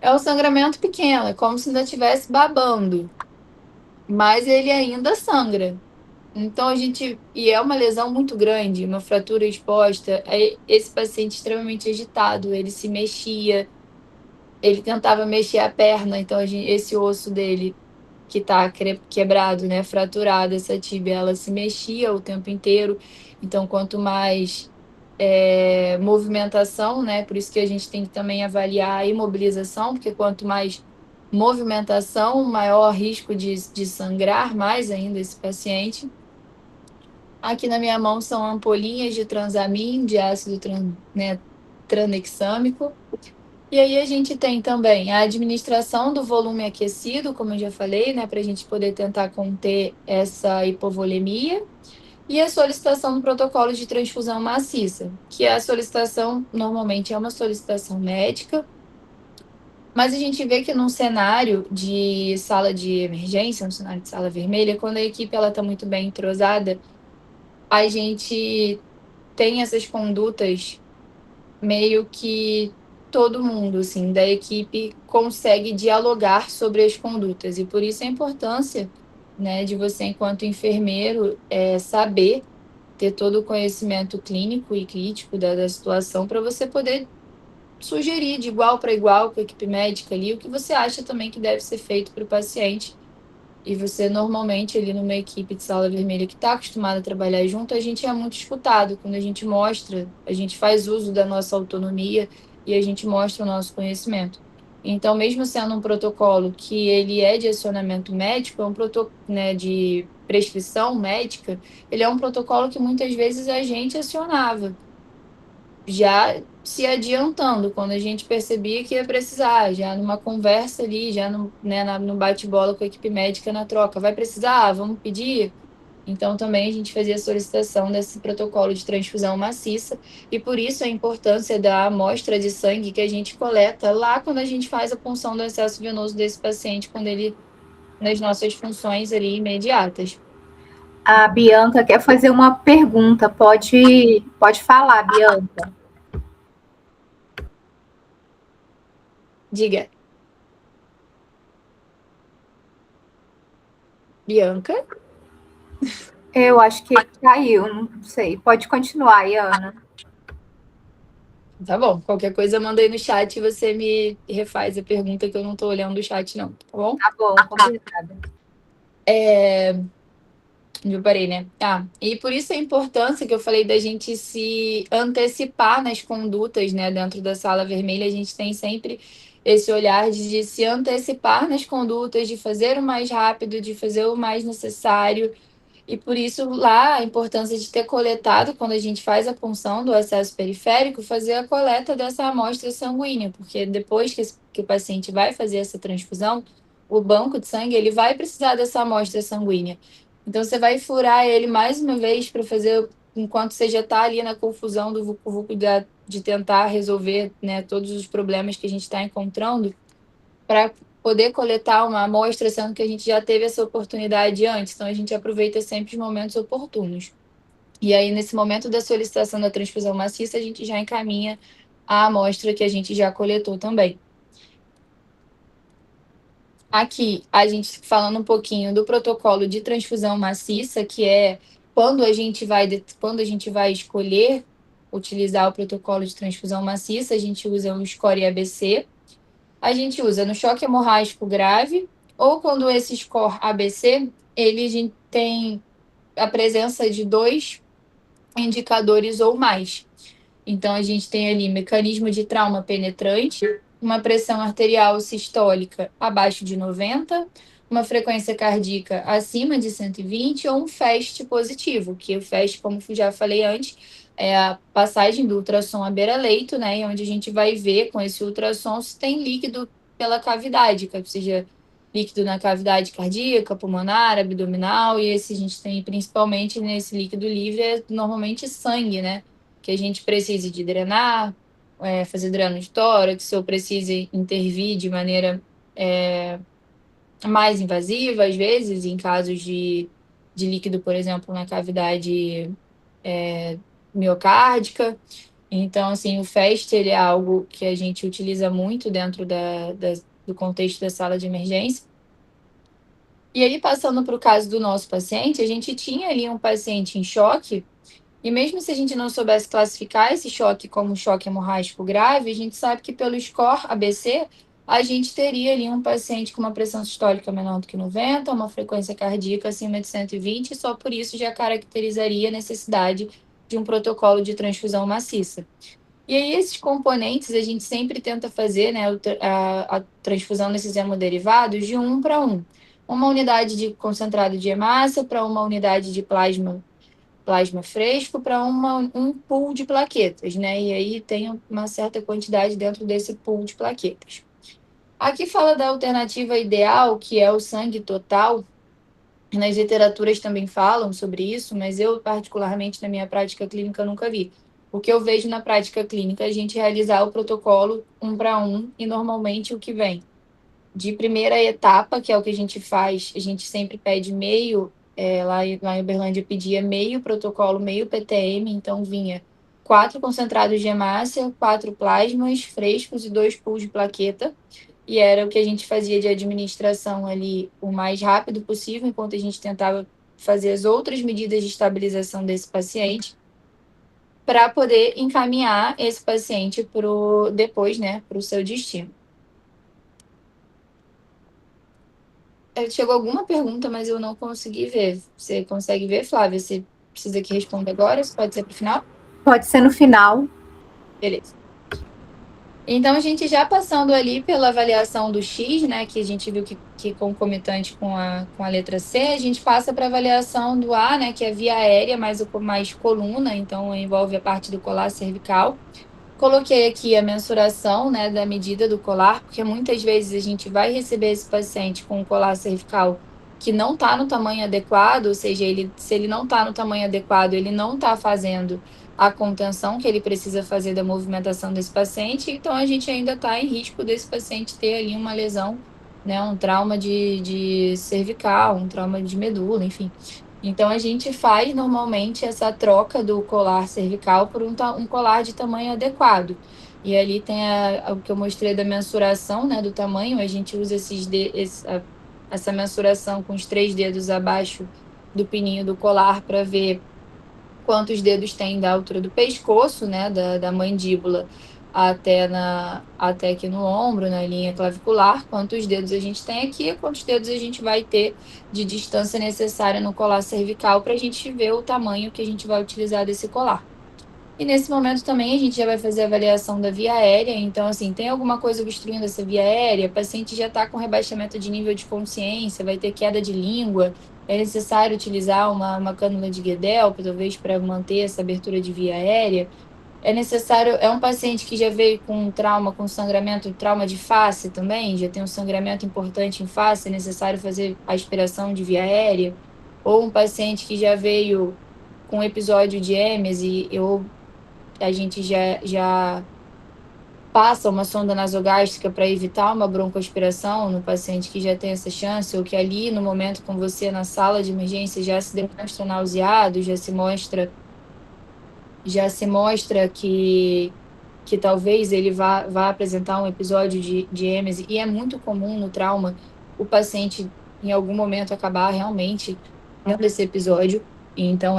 [SPEAKER 2] É um sangramento pequeno, é como se ainda estivesse babando, mas ele ainda sangra. Então a gente, e é uma lesão muito grande, uma fratura exposta, esse paciente extremamente agitado, ele se mexia, ele tentava mexer a perna, então esse osso dele que está quebrado, né, fraturado, essa tíbia, ela se mexia o tempo inteiro. Então, quanto mais movimentação, né, por isso que a gente tem que também avaliar a imobilização, porque quanto mais movimentação, maior risco de sangrar mais ainda esse paciente. Aqui na minha mão são ampolinhas de transamin, de ácido né, tranexâmico. E aí a gente tem também a administração do volume aquecido, como eu já falei, né, para a gente poder tentar conter essa hipovolemia, e a solicitação do protocolo de transfusão maciça, que a solicitação normalmente é uma solicitação médica, mas a gente vê que num cenário de sala de emergência, um cenário de sala vermelha, quando a equipe ela está muito bem entrosada, a gente tem essas condutas meio que todo mundo, assim, da equipe consegue dialogar sobre as condutas. E por isso a importância, né, de você, enquanto enfermeiro, saber ter todo o conhecimento clínico e crítico da situação para você poder sugerir de igual para igual com a equipe médica ali o que você acha também que deve ser feito para o paciente. E você, normalmente, ali numa equipe de sala vermelha que está acostumada a trabalhar junto, a gente é muito escutado. Quando a gente mostra, a gente faz uso da nossa autonomia e a gente mostra o nosso conhecimento. Então, mesmo sendo um protocolo que ele é de acionamento médico, é um protocolo, né, de prescrição médica, ele é um protocolo que muitas vezes a gente acionava já se adiantando, quando a gente percebia que ia precisar, já numa conversa ali, já no bate-bola com a equipe médica na troca. Vai precisar? Vamos pedir? Então, também a gente fazia a solicitação desse protocolo de transfusão maciça, e por isso a importância da amostra de sangue que a gente coleta lá quando a gente faz a punção do excesso venoso desse paciente, quando ele, nas nossas funções ali imediatas.
[SPEAKER 1] A Bianca quer fazer uma pergunta. Pode falar, Bianca.
[SPEAKER 2] Diga, Bianca?
[SPEAKER 1] Eu acho que caiu, não sei. Pode continuar, Iana.
[SPEAKER 2] Tá bom, qualquer coisa manda aí no chat e você me refaz a pergunta que eu não tô olhando o chat não, tá bom?
[SPEAKER 1] Tá bom, combinado.
[SPEAKER 2] Eu parei, né? E por isso a importância que eu falei da gente se antecipar nas condutas, né? Dentro da sala vermelha, a gente tem sempre esse olhar de se antecipar nas condutas, de fazer o mais rápido, de fazer o mais necessário. E por isso, lá, a importância de ter coletado, quando a gente faz a punção do acesso periférico, fazer a coleta dessa amostra sanguínea, porque depois que o paciente vai fazer essa transfusão, o banco de sangue ele vai precisar dessa amostra sanguínea. Então, você vai furar ele mais uma vez para fazer, enquanto você já está ali na confusão do vucu-vucu de tentar resolver, né, todos os problemas que a gente está encontrando, para poder coletar uma amostra, sendo que a gente já teve essa oportunidade antes. Então, a gente aproveita sempre os momentos oportunos. E aí, nesse momento da solicitação da transfusão maciça, a gente já encaminha a amostra que a gente já coletou também. Aqui, a gente falando um pouquinho do protocolo de transfusão maciça, que é quando a gente vai escolher utilizar o protocolo de transfusão maciça, a gente usa o score ABC. A gente usa no choque hemorrágico grave, ou quando esse score ABC, ele tem a presença de 2 indicadores ou mais. Então, a gente tem ali mecanismo de trauma penetrante, uma pressão arterial sistólica abaixo de 90, uma frequência cardíaca acima de 120 ou um FAST positivo, que o FAST, como já falei antes, é a passagem do ultrassom à beira-leito, né, onde a gente vai ver com esse ultrassom se tem líquido pela cavidade, que seja líquido na cavidade cardíaca, pulmonar, abdominal, e esse a gente tem principalmente nesse líquido livre, é normalmente sangue, né? Que a gente precise de drenar, fazer dreno de tórax, ou precise intervir de maneira mais invasiva, às vezes, em casos de líquido, por exemplo, na cavidade miocárdica. Então, assim, o FAST ele é algo que a gente utiliza muito dentro do contexto da sala de emergência. E aí, passando para o caso do nosso paciente, a gente tinha ali um paciente em choque, e mesmo se a gente não soubesse classificar esse choque como choque hemorrágico grave, a gente sabe que pelo score ABC, a gente teria ali um paciente com uma pressão sistólica menor do que 90, uma frequência cardíaca acima de 120, e só por isso já caracterizaria a necessidade de um protocolo de transfusão maciça. E aí, esses componentes, a gente sempre tenta fazer, né, a transfusão desses hemoderivados de 1 para 1. Uma unidade de concentrado de hemácia para uma unidade de plasma fresco para um pool de plaquetas, né? E aí tem uma certa quantidade dentro desse pool de plaquetas. Aqui fala da alternativa ideal, que é o sangue total. Nas literaturas também falam sobre isso, mas eu, particularmente, na minha prática clínica, nunca vi. O que eu vejo na prática clínica é a gente realizar o protocolo 1 para 1, e normalmente o que vem de primeira etapa, que é o que a gente faz, a gente sempre pede meio, lá em Uberlândia pedia meio protocolo, meio PTM, então vinha 4 concentrados de hemácia, 4 plasmas frescos e 2 pools de plaqueta, e era o que a gente fazia de administração ali o mais rápido possível, enquanto a gente tentava fazer as outras medidas de estabilização desse paciente, para poder encaminhar esse paciente depois, né, para o seu destino. Chegou alguma pergunta, mas eu não consegui ver. Você consegue ver, Flávia? Você precisa que responda agora? Isso pode ser para o final?
[SPEAKER 1] Pode ser no final.
[SPEAKER 2] Beleza. Então, a gente já passando ali pela avaliação do X, né, que a gente viu que concomitante com a letra C, a gente passa para a avaliação do A, né, que é via aérea, mais coluna, então envolve a parte do colar cervical. Coloquei aqui a mensuração, né, da medida do colar, porque muitas vezes a gente vai receber esse paciente com um colar cervical que não está no tamanho adequado, ou seja, se ele não está no tamanho adequado, ele não está fazendo a contenção que ele precisa fazer da movimentação desse paciente, então a gente ainda está em risco desse paciente ter ali uma lesão, né, um trauma de cervical, um trauma de medula, enfim. Então, a gente faz normalmente essa troca do colar cervical por um colar de tamanho adequado. E ali tem o que eu mostrei da mensuração, né, do tamanho. A gente usa essa mensuração com os 3 dedos abaixo do pininho do colar para ver quantos dedos tem da altura do pescoço, né, da mandíbula até aqui no ombro, na linha clavicular, quantos dedos a gente tem aqui, quantos dedos a gente vai ter de distância necessária no colar cervical para a gente ver o tamanho que a gente vai utilizar desse colar. E nesse momento também a gente já vai fazer a avaliação da via aérea, então assim, tem alguma coisa obstruindo essa via aérea, o paciente já está com rebaixamento de nível de consciência, vai ter queda de língua, é necessário utilizar uma cânula de Guedel, talvez para manter essa abertura de via aérea. É necessário, é um paciente que já veio com trauma, com sangramento, trauma de face também, já tem um sangramento importante em face, é necessário fazer aspiração de via aérea, ou um paciente que já veio com episódio de êmese, a gente já passa uma sonda nasogástrica para evitar uma broncoaspiração no paciente que já tem essa chance, ou que ali no momento com você na sala de emergência já se demonstra nauseado, já se mostra que talvez ele vá apresentar um episódio de êmese, e é muito comum no trauma o paciente, em algum momento, acabar realmente tendo esse episódio. Então,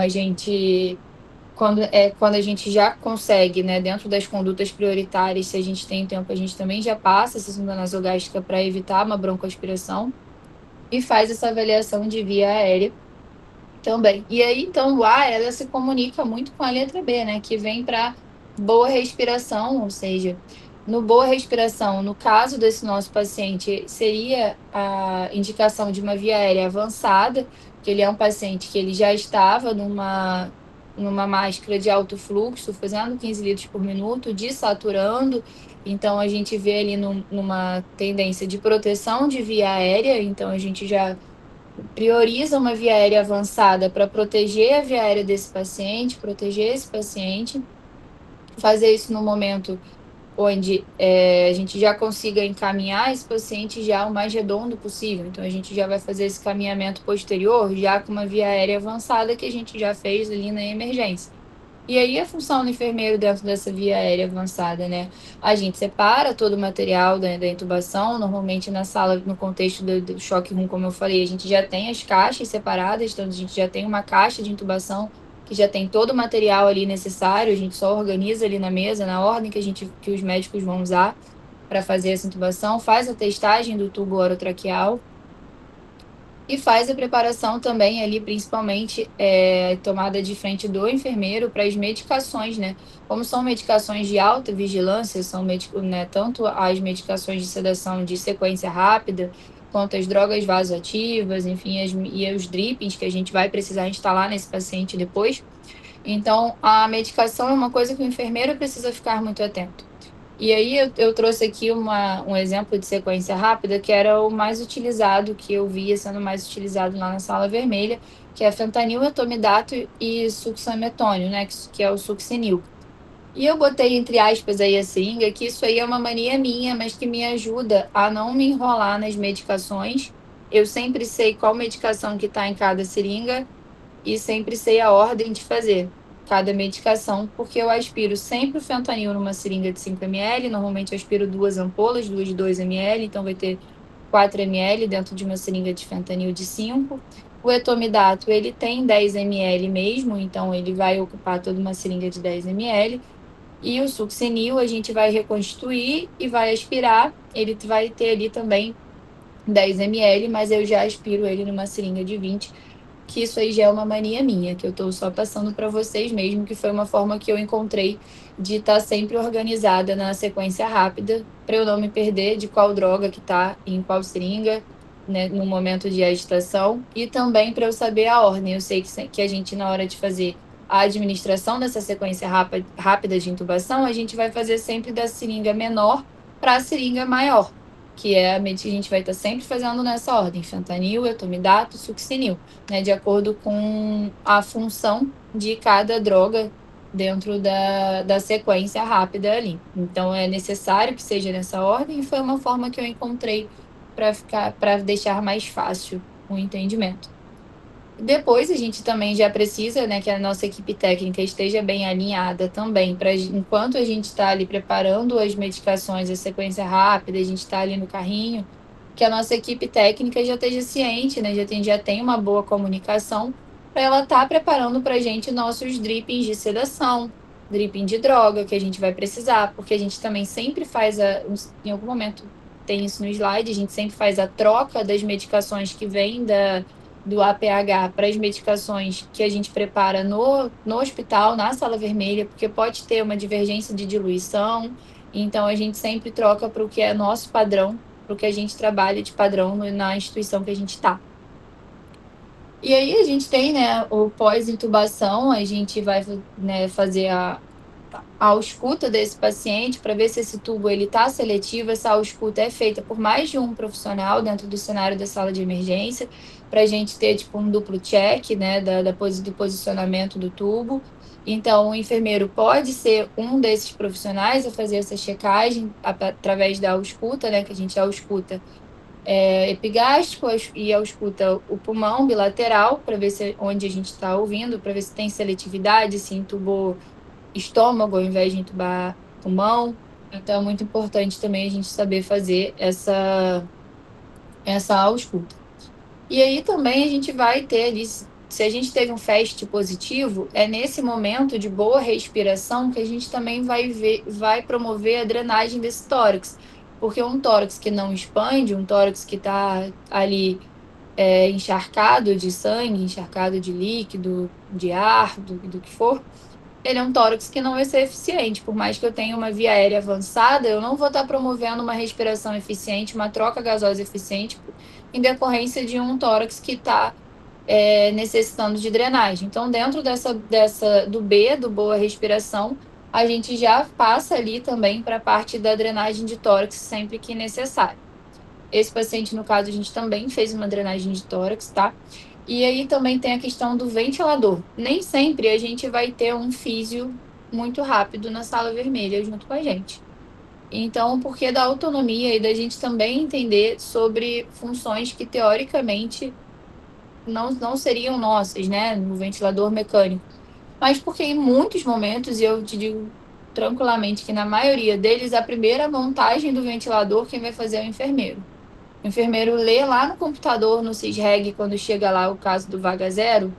[SPEAKER 2] quando a gente já consegue, né, dentro das condutas prioritárias, se a gente tem tempo, a gente também já passa essa sonda nasogástrica para evitar uma broncoaspiração e faz essa avaliação de via aérea também. E aí, então, o A, ela se comunica muito com a letra B, né? Que vem para boa respiração, ou seja, no boa respiração, no caso desse nosso paciente, seria a indicação de uma via aérea avançada, que ele é um paciente que ele já estava numa máscara de alto fluxo, fazendo 15 litros por minuto, desaturando. Então, a gente vê ali numa tendência de proteção de via aérea, então a gente já prioriza uma via aérea avançada para proteger a via aérea desse paciente, proteger esse paciente, fazer isso no momento onde a gente já consiga encaminhar esse paciente já o mais redondo possível. Então, a gente já vai fazer esse caminhamento posterior já com uma via aérea avançada que a gente já fez ali na emergência. E aí a função do enfermeiro dentro dessa via aérea avançada, né? A gente separa todo o material da intubação, normalmente na sala, no contexto do choque room, como eu falei, a gente já tem as caixas separadas, então a gente já tem uma caixa de intubação que já tem todo o material ali necessário, a gente só organiza ali na mesa, na ordem que os médicos vão usar para fazer essa intubação, faz a testagem do tubo orotraqueal, e faz a preparação também ali, principalmente tomada de frente do enfermeiro para as medicações, né? Como são medicações de alta vigilância, são né, tanto as medicações de sedação de sequência rápida, quanto as drogas vasoativas, enfim, e os drippings que a gente vai precisar instalar nesse paciente depois. Então, a medicação é uma coisa que o enfermeiro precisa ficar muito atento. E aí eu trouxe aqui um exemplo de sequência rápida, que era o mais utilizado, que eu via sendo mais utilizado lá na sala vermelha, que é fentanil, etomidato e succinilmetônio, né, que é o succinil. E eu botei entre aspas aí a seringa, que isso aí é uma mania minha, mas que me ajuda a não me enrolar nas medicações. Eu sempre sei qual medicação que está em cada seringa e sempre sei a ordem de fazer cada medicação, porque eu aspiro sempre o fentanil numa seringa de 5 ml, normalmente eu aspiro 2 ampolas, 2 de 2 ml, então vai ter 4 ml dentro de uma seringa de fentanil de 5. O etomidato, ele tem 10 ml mesmo, então ele vai ocupar toda uma seringa de 10 ml. E o succinil a gente vai reconstituir e vai aspirar, ele vai ter ali também 10 ml, mas eu já aspiro ele numa seringa de 20, que isso aí já é uma mania minha, que eu estou só passando para vocês mesmo, que foi uma forma que eu encontrei de estar sempre organizada na sequência rápida, para eu não me perder de qual droga que está em qual seringa, né, no momento de agitação, e também para eu saber a ordem. Eu sei que a gente, na hora de fazer a administração dessa sequência rápida de intubação, a gente vai fazer sempre da seringa menor para a seringa maior, que é a que a gente vai estar sempre fazendo nessa ordem: fentanil, etomidato, succinil, né, de acordo com a função de cada droga dentro da sequência rápida ali. Então, é necessário que seja nessa ordem, e foi uma forma que eu encontrei para deixar mais fácil o entendimento. Depois, a gente também já precisa, né, que a nossa equipe técnica esteja bem alinhada também, para enquanto a gente está ali preparando as medicações, a sequência rápida, a gente está ali no carrinho, que a nossa equipe técnica já esteja ciente, né, já tem uma boa comunicação, para ela estar preparando para a gente nossos drippings de sedação, dripping de droga que a gente vai precisar, porque a gente também sempre faz, em algum momento tem isso no slide, a gente sempre faz a troca das medicações que vêm do APH para as medicações que a gente prepara no hospital, na sala vermelha, porque pode ter uma divergência de diluição, então a gente sempre troca para o que é nosso padrão, para o que a gente trabalha de padrão na instituição que a gente está. E aí a gente tem, né, o pós-intubação, a gente vai, né, fazer a ausculta desse paciente para ver se esse tubo ele está seletivo. Essa ausculta é feita por mais de um profissional dentro do cenário da sala de emergência, para a gente ter tipo um duplo check, né, do posicionamento do tubo. Então, o enfermeiro pode ser um desses profissionais a fazer essa checagem através da ausculta, né, que a gente ausculta epigástrico e ausculta o pulmão bilateral, para ver se onde a gente está ouvindo, para ver se tem seletividade, se entubou estômago ao invés de entubar pulmão. Então, é muito importante também a gente saber fazer essa ausculta. E aí também a gente vai ter ali, se a gente teve um FAST positivo, é nesse momento de boa respiração que a gente também vai promover a drenagem desse tórax. Porque um tórax que não expande, um tórax que está ali encharcado de sangue, encharcado de líquido, de ar, do que for, ele é um tórax que não vai ser eficiente. Por mais que eu tenha uma via aérea avançada, eu não vou estar promovendo uma respiração eficiente, uma troca gasosa eficiente, em decorrência de um tórax que está necessitando de drenagem. Então, dentro do B, do boa respiração, a gente já passa ali também para a parte da drenagem de tórax sempre que necessário. Esse paciente, no caso, a gente também fez uma drenagem de tórax, tá? E aí também tem a questão do ventilador. Nem sempre a gente vai ter um físio muito rápido na sala vermelha junto com a gente. Então, porque da autonomia e da gente também entender sobre funções que teoricamente não seriam nossas, né, no ventilador mecânico. Mas porque em muitos momentos, e eu te digo tranquilamente que na maioria deles, a primeira montagem do ventilador quem vai fazer é o enfermeiro. O enfermeiro lê lá no computador, no SysReg, quando chega lá o caso do vaga zero,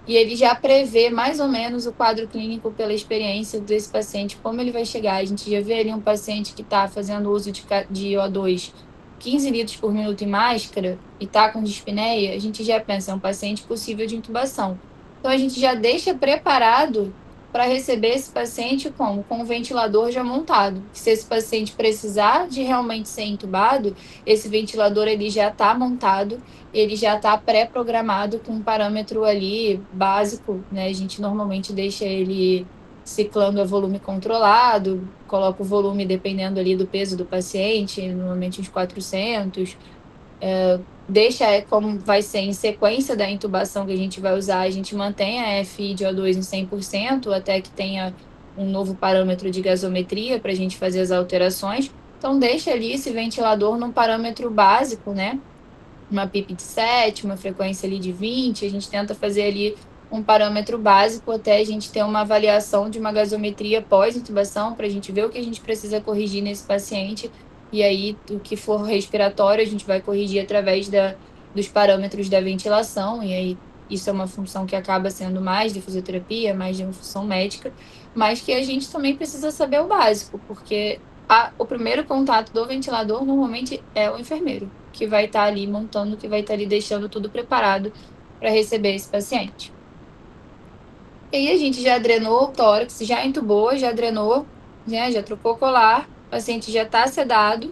[SPEAKER 2] e ele já prevê mais ou menos o quadro clínico pela experiência desse paciente, como ele vai chegar. A gente já vê ali um paciente que está fazendo uso de O2 15 litros por minuto em máscara e está com dispneia, a gente já pensa, é um paciente possível de intubação. Então, a gente já deixa preparado para receber esse paciente como? Com o ventilador já montado. Se esse paciente precisar de realmente ser intubado, esse ventilador ele já está montado, ele já está pré-programado com um parâmetro ali básico, né? A gente normalmente deixa ele ciclando a volume controlado, coloca o volume dependendo ali do peso do paciente, normalmente uns 400, deixa como vai ser em sequência da intubação que a gente vai usar, a gente mantém a FI de O2 em 100% até que tenha um novo parâmetro de gasometria para a gente fazer as alterações. Então, deixa ali esse ventilador num parâmetro básico, né? Uma PIP de 7, uma frequência ali de 20, a gente tenta fazer ali um parâmetro básico até a gente ter uma avaliação de uma gasometria pós-intubação para a gente ver o que a gente precisa corrigir nesse paciente e aí o que for respiratório a gente vai corrigir através dos parâmetros da ventilação e aí isso é uma função que acaba sendo mais de fisioterapia, mais de uma função médica, mas que a gente também precisa saber o básico, porque o primeiro contato do ventilador normalmente é o enfermeiro que vai estar ali montando, que vai estar ali deixando tudo preparado para receber esse paciente. E aí a gente já drenou o tórax, já entubou, já drenou, né, já trocou colar, o paciente já está sedado.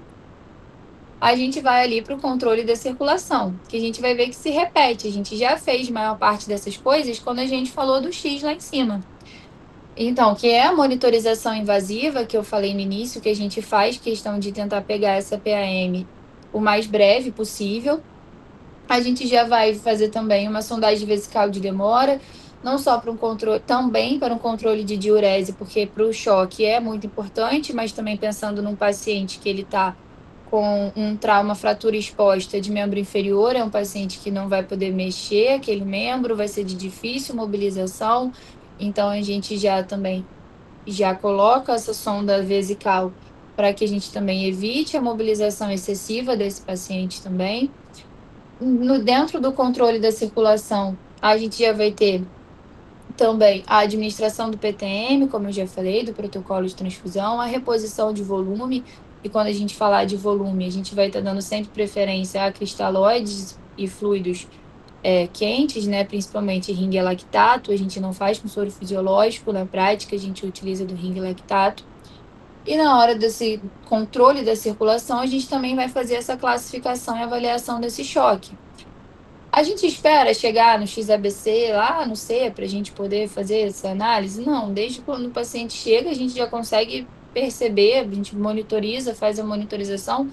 [SPEAKER 2] A gente vai ali para o controle da circulação, que a gente vai ver que se repete. A gente já fez maior parte dessas coisas quando a gente falou do X lá em cima. Então, que é a monitorização invasiva, que eu falei no início, que a gente faz questão de tentar pegar essa PAM o mais breve possível. A gente já vai fazer também uma sondagem vesical de demora, não só para um controle, também para um controle de diurese, porque para o choque é muito importante, mas também pensando num paciente que ele está com um trauma, fratura exposta de membro inferior, é um paciente que não vai poder mexer aquele membro, vai ser de difícil mobilização, então a gente já também já coloca essa sonda vesical para que a gente também evite a mobilização excessiva desse paciente também. Dentro do controle da circulação, a gente já vai ter também a administração do PTM, como eu já falei, do protocolo de transfusão, a reposição de volume, e quando a gente falar de volume, a gente vai estar dando sempre preferência a cristalóides e fluidos quentes, né, principalmente ringue lactato, a gente não faz com soro fisiológico, na prática a gente utiliza do ringue lactato. E na hora desse controle da circulação, a gente também vai fazer essa classificação e avaliação desse choque. A gente espera chegar no XABC lá no C para a gente poder fazer essa análise? Não, desde quando o paciente chega, a gente já consegue perceber, a gente monitoriza, faz a monitorização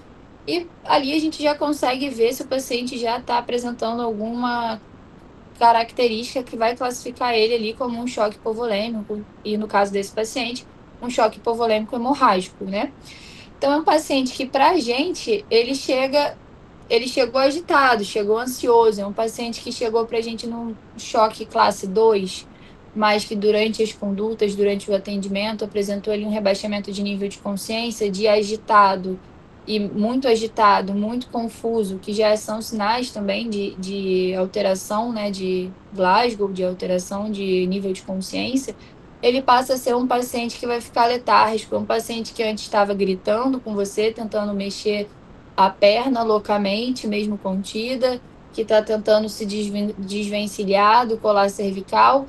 [SPEAKER 2] e ali a gente já consegue ver se o paciente já está apresentando alguma característica que vai classificar ele ali como um choque hipovolêmico e, no caso desse paciente, um choque hipovolêmico hemorrágico, né? Então, é um paciente que, para a gente, ele chegou agitado, chegou ansioso. É um paciente que chegou para a gente num choque classe 2, mas que durante as condutas, durante o atendimento, apresentou ali um rebaixamento de nível de consciência, de agitado, e muito agitado, muito confuso, que já são sinais também de alteração, né, de Glasgow, de alteração de nível de consciência, ele passa a ser um paciente que vai ficar letárgico, um paciente que antes estava gritando com você, tentando mexer a perna loucamente, mesmo contida, que está tentando se desvencilhar do colar cervical,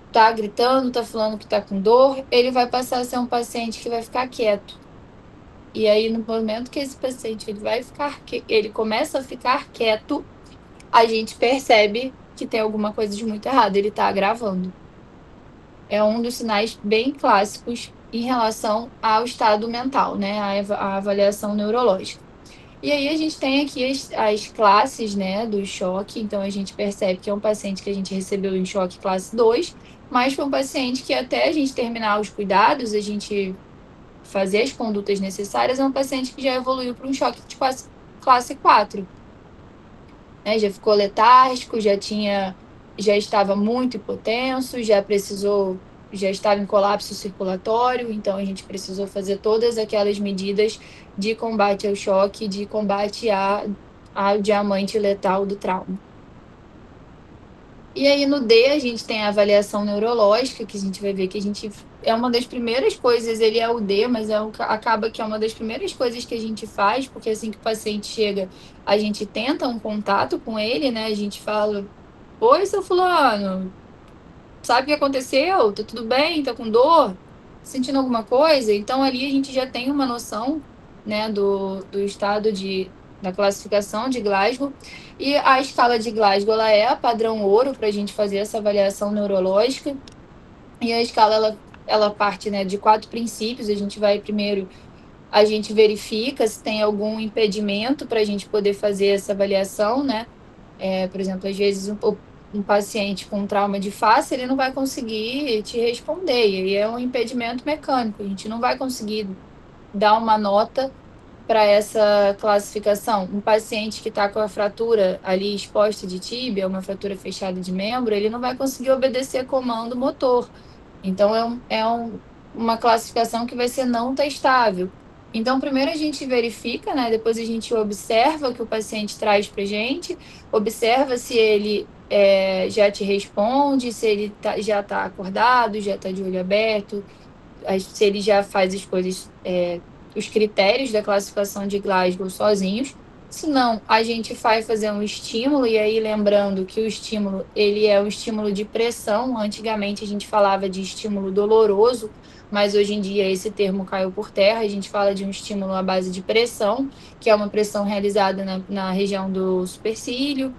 [SPEAKER 2] está gritando, está falando que está com dor, ele vai passar a ser um paciente que vai ficar quieto. E aí, no momento que esse paciente ele começa a ficar quieto, a gente percebe que tem alguma coisa de muito errado, ele está agravando. É um dos sinais bem clássicos em relação ao estado mental, né? A avaliação neurológica. E aí a gente tem aqui as classes, né, do choque. Então a gente percebe que é um paciente que a gente recebeu em choque classe 2, mas foi um paciente que até a gente terminar os cuidados, a gente fazer as condutas necessárias, é um paciente que já evoluiu para um choque de classe 4. Né? Já ficou letárgico, já estava muito hipotenso, já estava em colapso circulatório, então a gente precisou fazer todas aquelas medidas de combate ao choque, de combate ao diamante letal do trauma. E aí no D a gente tem a avaliação neurológica, que a gente vai ver que é uma das primeiras coisas, ele é o D, mas acaba que é uma das primeiras coisas que a gente faz, porque assim que o paciente chega, a gente tenta um contato com ele, né? A gente fala: oi, seu fulano, sabe o que aconteceu? Tá tudo bem? Tá com dor? Sentindo alguma coisa? Então ali a gente já tem uma noção, né, do estado da classificação de Glasgow. E a escala de Glasgow, ela é a padrão ouro para a gente fazer essa avaliação neurológica. E a escala, ela parte, né, de 4 princípios. A gente verifica se tem algum impedimento para a gente poder fazer essa avaliação, né? Por exemplo, às vezes um paciente com trauma de face, ele não vai conseguir te responder, e aí é um impedimento mecânico, a gente não vai conseguir dar uma nota para essa classificação. Um paciente que está com a fratura ali exposta de tíbia, uma fratura fechada de membro, ele não vai conseguir obedecer comando motor. Então, uma classificação que vai ser não testável. Então, primeiro a gente verifica, né? Depois a gente observa o que o paciente traz para a gente, observa se ele já te responde, se ele já está acordado, já está de olho aberto, se ele já faz as coisas, os critérios da classificação de Glasgow sozinhos. Se não, a gente vai fazer um estímulo, e aí lembrando que o estímulo, ele é um estímulo de pressão. Antigamente a gente falava de estímulo doloroso, mas hoje em dia esse termo caiu por terra. A gente fala de um estímulo à base de pressão, que é uma pressão realizada na região do supercílio,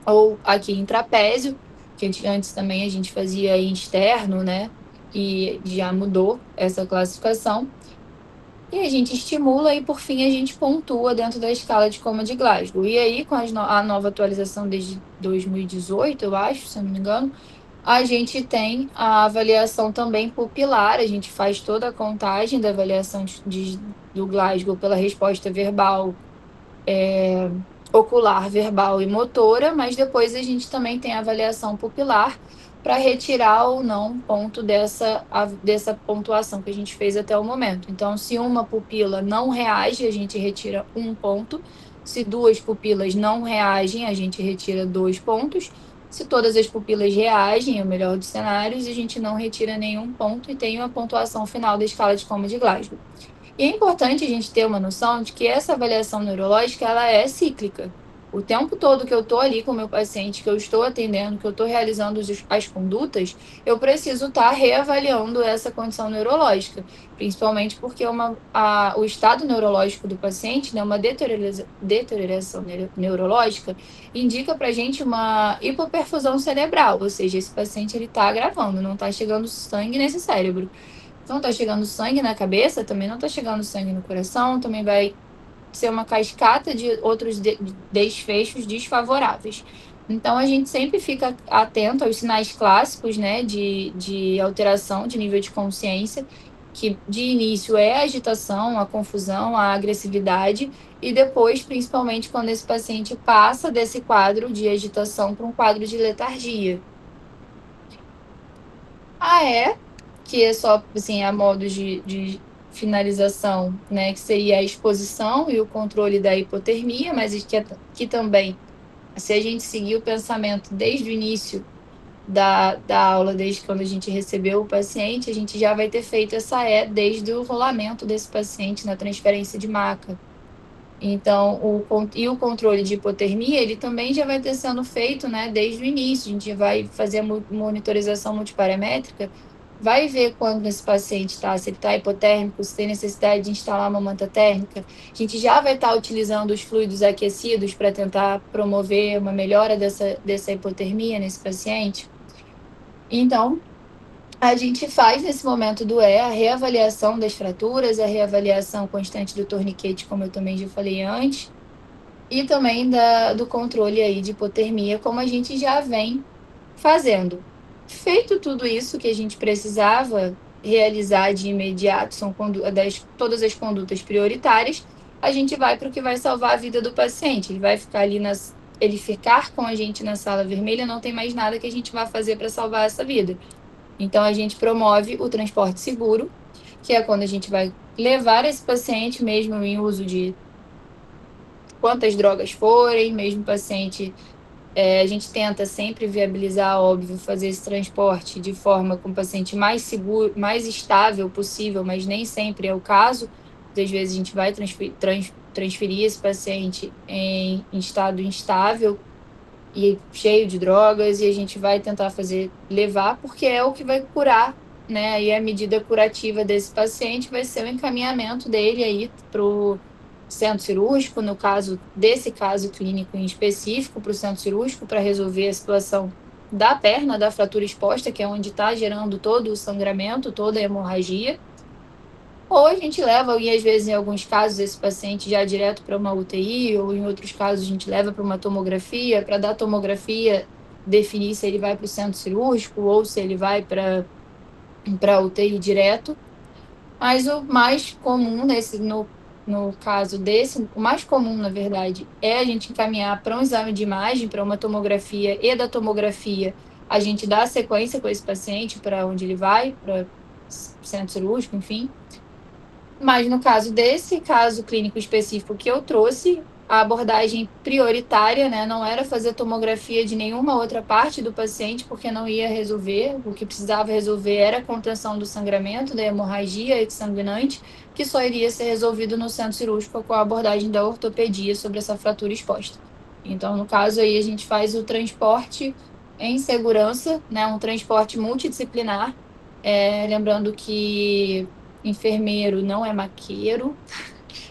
[SPEAKER 2] ou aqui em trapézio, que antes também a gente fazia em externo, né? E já mudou essa classificação. E a gente estimula e, por fim, a gente pontua dentro da escala de coma de Glasgow. E aí, com a nova atualização desde 2018, eu acho, se eu não me engano, a gente tem a avaliação também pupilar. A gente faz toda a contagem da avaliação do Glasgow pela resposta verbal, ocular, verbal e motora, mas depois a gente também tem a avaliação pupilar para retirar ou não ponto dessa pontuação que a gente fez até o momento. Então, se uma pupila não reage, a gente retira 1 ponto. Se 2 pupilas não reagem, a gente retira 2 pontos. Se todas as pupilas reagem, é o melhor dos cenários, a gente não retira nenhum ponto e tem uma pontuação final da escala de coma de Glasgow. E é importante a gente ter uma noção de que essa avaliação neurológica, ela é cíclica. O tempo todo que eu estou ali com o meu paciente, que eu estou atendendo, que eu estou realizando as condutas, eu preciso estar reavaliando essa condição neurológica, principalmente porque o estado neurológico do paciente, né, uma deterioração neurológica, indica para a gente uma hipoperfusão cerebral, ou seja, esse paciente está agravando, não está chegando sangue nesse cérebro. Não está chegando sangue na cabeça, também não está chegando sangue no coração, também vai ser uma cascata de outros desfechos desfavoráveis. Então, a gente sempre fica atento aos sinais clássicos, né, de alteração de nível de consciência, que de início é a agitação, a confusão, a agressividade, e depois, principalmente, quando esse paciente passa desse quadro de agitação para um quadro de letargia. Que é só, assim, a modo de finalização, né, que seria a exposição e o controle da hipotermia, mas que também, se a gente seguir o pensamento desde o início da aula, desde quando a gente recebeu o paciente, a gente já vai ter feito essa desde o rolamento desse paciente na transferência de maca. Então, o controle de hipotermia, ele também já vai ter sendo feito, né, desde o início. A gente vai fazer a monitorização multiparamétrica, vai ver quando esse paciente está, se ele está hipotérmico, se tem necessidade de instalar uma manta térmica. A gente já vai estar utilizando os fluidos aquecidos para tentar promover uma melhora dessa hipotermia nesse paciente. Então, a gente faz nesse momento do a reavaliação das fraturas, a reavaliação constante do torniquete, como eu também já falei antes, e também do controle aí de hipotermia, como a gente já vem fazendo. Feito tudo isso que a gente precisava realizar de imediato, são todas as condutas prioritárias, a gente vai para o que vai salvar a vida do paciente. Ele vai ficar ali ele ficar com a gente na sala vermelha, não tem mais nada que a gente vá fazer para salvar essa vida. Então, a gente promove o transporte seguro, que é quando a gente vai levar esse paciente, mesmo em uso de quantas drogas forem, mesmo paciente, a gente tenta sempre viabilizar, óbvio, fazer esse transporte de forma com o paciente mais seguro, mais estável possível, mas nem sempre é o caso. Às vezes a gente vai transferir esse paciente em estado instável e cheio de drogas, e a gente vai tentar levar, porque é o que vai curar, né? E a medida curativa desse paciente vai ser o encaminhamento dele aí para o centro cirúrgico, no caso desse caso clínico em específico, para o centro cirúrgico, para resolver a situação da perna, da fratura exposta, que é onde está gerando todo o sangramento, toda a hemorragia. Ou a gente leva, e às vezes, em alguns casos, esse paciente já direto para uma UTI, ou em outros casos, a gente leva para uma tomografia, para dar tomografia, definir se ele vai para o centro cirúrgico ou se ele vai para a UTI direto. Mas o mais comum no caso desse, o mais comum, na verdade, é a gente encaminhar para um exame de imagem, para uma tomografia, e da tomografia a gente dá a sequência com esse paciente para onde ele vai, para centro cirúrgico, enfim. Mas no caso desse caso clínico específico que eu trouxe, a abordagem prioritária, né, não era fazer tomografia de nenhuma outra parte do paciente, porque não ia resolver. O que precisava resolver era a contenção do sangramento, da hemorragia exsanguinante, que só iria ser resolvido no centro cirúrgico com a abordagem da ortopedia sobre essa fratura exposta. Então, no caso aí, a gente faz o transporte em segurança, né, um transporte multidisciplinar, lembrando que enfermeiro não é maqueiro.